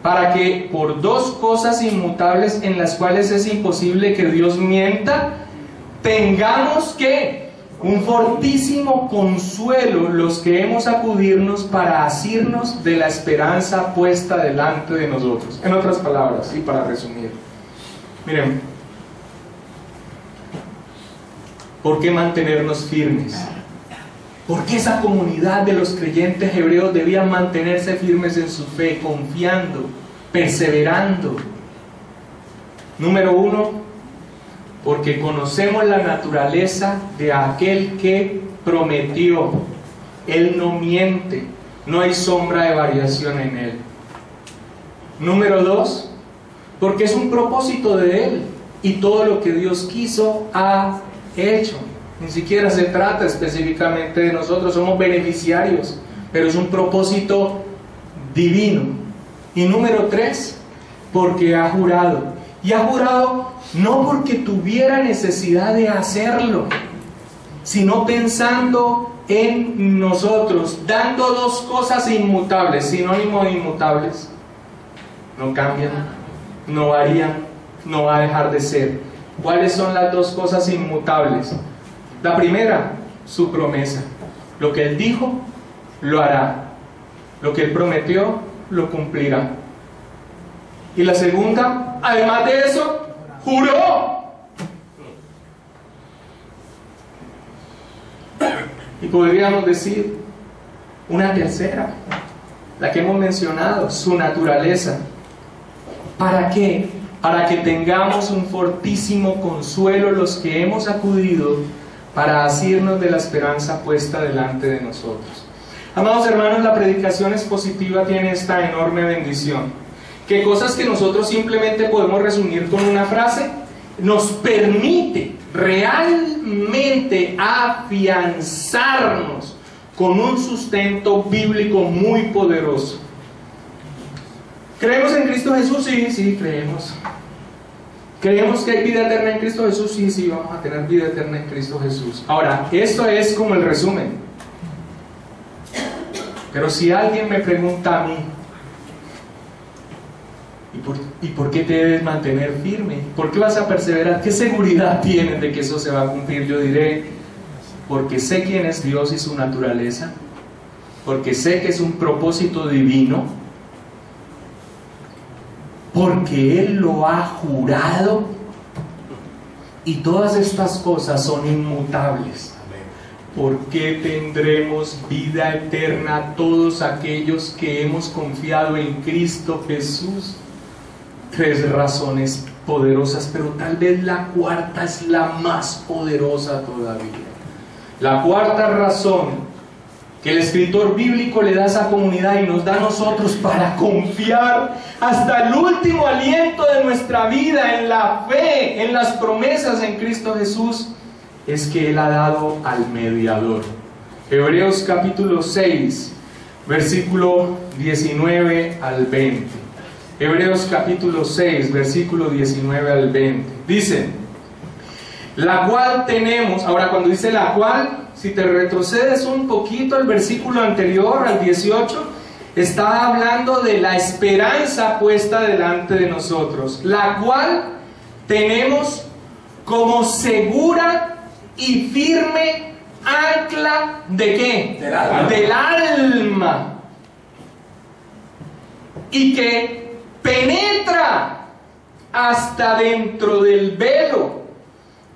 para que por dos cosas inmutables en las cuales es imposible que Dios mienta, tengamos que un fortísimo consuelo los que hemos acudirnos para asirnos de la esperanza puesta delante de nosotros. En otras palabras, y para resumir, miren, ¿por qué mantenernos firmes? ¿Por qué esa comunidad de los creyentes hebreos debían mantenerse firmes en su fe, confiando, perseverando? Número uno, porque conocemos la naturaleza de aquel que prometió. Él no miente, no hay sombra de variación en él. Número dos, porque es un propósito de él, y todo lo que Dios quiso ha hecho. Ni siquiera se trata específicamente de nosotros, somos beneficiarios, pero es un propósito divino. Y número tres, porque ha jurado. Y ha jurado no porque tuviera necesidad de hacerlo, sino pensando en nosotros, dando dos cosas inmutables. Sinónimo de inmutables: no cambian, no varían, no va a dejar de ser. ¿Cuáles son las dos cosas inmutables? La primera, su promesa. Lo que Él dijo, lo hará. Lo que Él prometió, lo cumplirá. Y la segunda, además de eso, juró. podríamos decir una tercera, la que hemos mencionado, su naturaleza. ¿Para qué? Para que tengamos un fortísimo consuelo los que hemos acudido para asirnos de la esperanza puesta delante de nosotros. Amados hermanos, la predicación expositiva tiene esta enorme bendición, que cosas que nosotros simplemente podemos resumir con una frase, nos permite realmente afianzarnos con un sustento bíblico muy poderoso. ¿Creemos en Cristo Jesús? Sí, creemos. ¿Creemos que hay vida eterna en Cristo Jesús? Sí, vamos a tener vida eterna en Cristo Jesús. Ahora, esto es como el resumen. Pero si alguien me pregunta a mí, ¿y por qué te debes mantener firme? ¿Por qué vas a perseverar? ¿Qué seguridad tienes de que eso se va a cumplir? Yo diré, porque sé quién es Dios y su naturaleza, porque sé que es un propósito divino, porque Él lo ha jurado, y todas estas cosas son inmutables. ¿Por qué tendremos vida eterna todos aquellos que hemos confiado en Cristo Jesús? 3 razones poderosas, pero tal vez la cuarta es la más poderosa todavía. La cuarta razón que el escritor bíblico le da a esa comunidad y nos da a nosotros para confiar hasta el último aliento de nuestra vida en la fe, en las promesas en Cristo Jesús, es que Él ha dado al mediador. Hebreos capítulo 6, versículo 19 al 20. Hebreos capítulo 6, versículo 19 al 20. Dice, la cual tenemos, ahora cuando dice la cual, si te retrocedes un poquito al versículo anterior, al 18, está hablando de la esperanza puesta delante de nosotros, la cual tenemos como segura y firme ancla ¿de qué? Del alma. Del alma. Y que penetra hasta dentro del velo,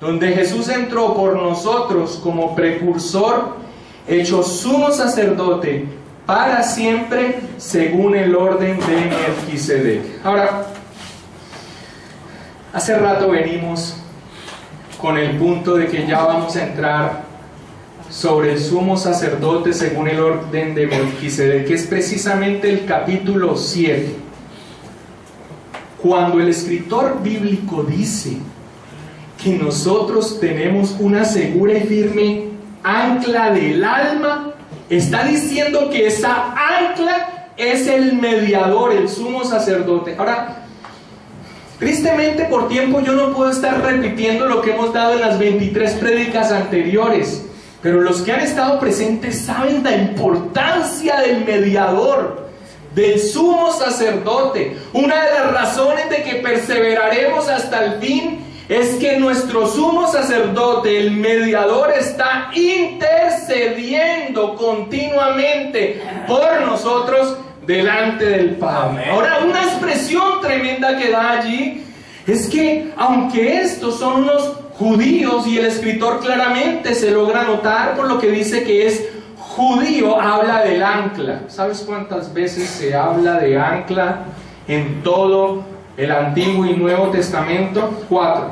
donde Jesús entró por nosotros como precursor, hecho sumo sacerdote para siempre, según el orden de Melquisedec. Ahora, hace rato venimos con el punto de que ya vamos a entrar sobre el sumo sacerdote según el orden de Melquisedec, que es precisamente el capítulo 7. Cuando el escritor bíblico dice que nosotros tenemos una segura y firme ancla del alma, está diciendo que esa ancla es el mediador, el sumo sacerdote. Ahora, tristemente por tiempo yo no puedo estar repitiendo lo que hemos dado en las 23 prédicas anteriores, pero los que han estado presentes saben la importancia del mediador, del sumo sacerdote. Una de las razones de que perseveraremos hasta el fin es que nuestro sumo sacerdote, el mediador, está intercediendo continuamente por nosotros delante del Padre. Ahora, una expresión tremenda que da allí es que aunque estos son unos judíos, y el escritor claramente se logra notar por lo que dice que es judío, habla del ancla. ¿Sabes cuántas veces se habla de ancla en todo el Antiguo y Nuevo Testamento? 4.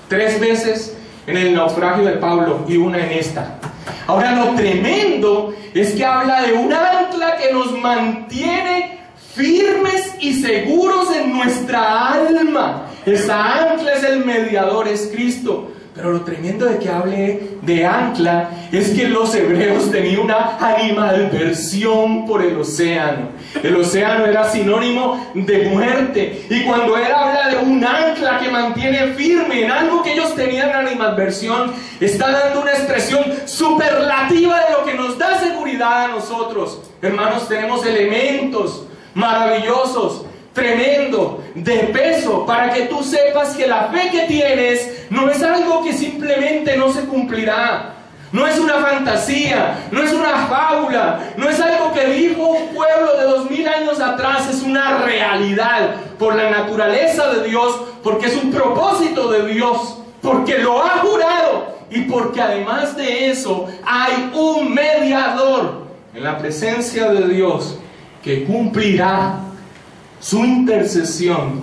3 veces en el naufragio de Pablo y una en esta. Ahora, lo tremendo es que habla de un ancla que nos mantiene firmes y seguros en nuestra alma. Esa ancla es el mediador, es Cristo. Pero lo tremendo de que hable de ancla es que los hebreos tenían una animadversión por el océano. El océano era sinónimo de muerte, y cuando él habla de un ancla que mantiene firme en algo que ellos tenían animadversión, está dando una expresión superlativa de lo que nos da seguridad a nosotros. Hermanos, tenemos elementos maravillosos, tremendo, de peso, para que tú sepas que la fe que tienes no es algo que simplemente no se cumplirá, no es una fantasía, no es una fábula, no es algo que dijo un pueblo de 2000 años atrás, es una realidad por la naturaleza de Dios, porque es un propósito de Dios, porque lo ha jurado y porque además de eso hay un mediador en la presencia de Dios que cumplirá su intercesión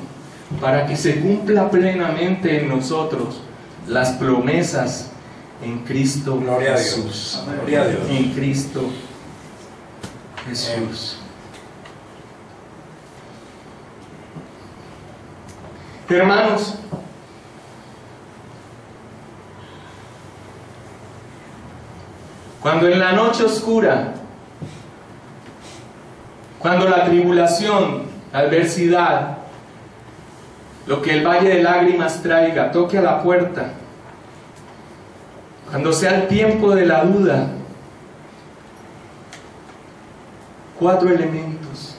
para que se cumpla plenamente en nosotros las promesas en Cristo Gloria Jesús. a Dios. Gloria a Dios. En Cristo Jesús. Hermanos, cuando en la noche oscura, cuando la tribulación, la adversidad, lo que el valle de lágrimas traiga, toque a la puerta, cuando sea el tiempo de la duda, 4 elementos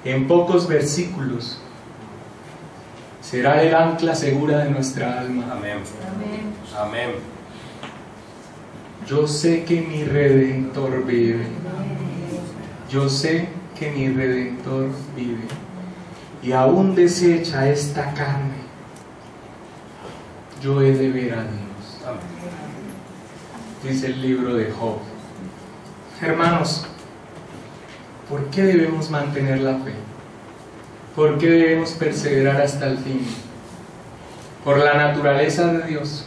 en pocos versículos será el ancla segura de nuestra alma. Amén. Amén. Yo sé que mi Redentor vive. Yo sé que mi Redentor vive. Y aún deshecha esta carne, yo he de ver a Dios. Amén. Dice el libro de Job. Hermanos, ¿por qué debemos mantener la fe? ¿Por qué debemos perseverar hasta el fin? Por la naturaleza de Dios.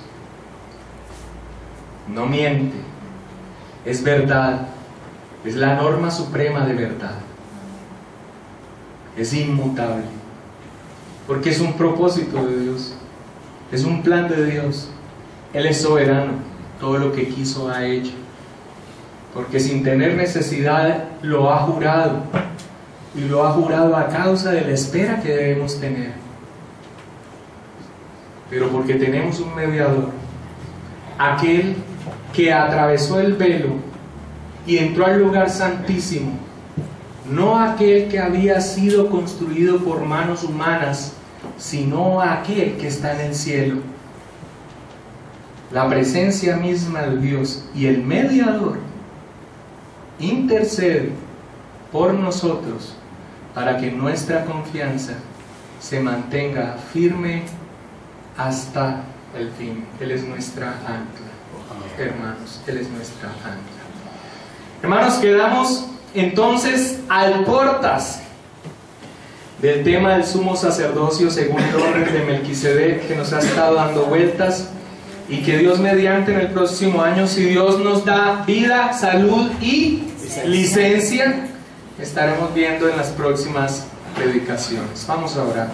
No miente, es verdad, es la norma suprema de verdad, es inmutable, porque es un propósito de Dios, es un plan de Dios. Él es soberano, todo lo que quiso ha hecho, porque sin tener necesidad lo ha jurado, y lo ha jurado a causa de la espera que debemos tener, pero porque tenemos un mediador, aquel que atravesó el velo y entró al lugar santísimo, no aquel que había sido construido por manos humanas, sino aquel que está en el cielo, la presencia misma de Dios, y el mediador intercede por nosotros para que nuestra confianza se mantenga firme hasta el fin. Él es nuestra ancla. Hermanos, Él es nuestra ancla. Hermanos, quedamos entonces al portas del tema del sumo sacerdocio según el orden de Melquisedec, que nos ha estado dando vueltas, y que Dios mediante en el próximo año, si Dios nos da vida, salud y licencia, estaremos viendo en las próximas predicaciones. Vamos a orar.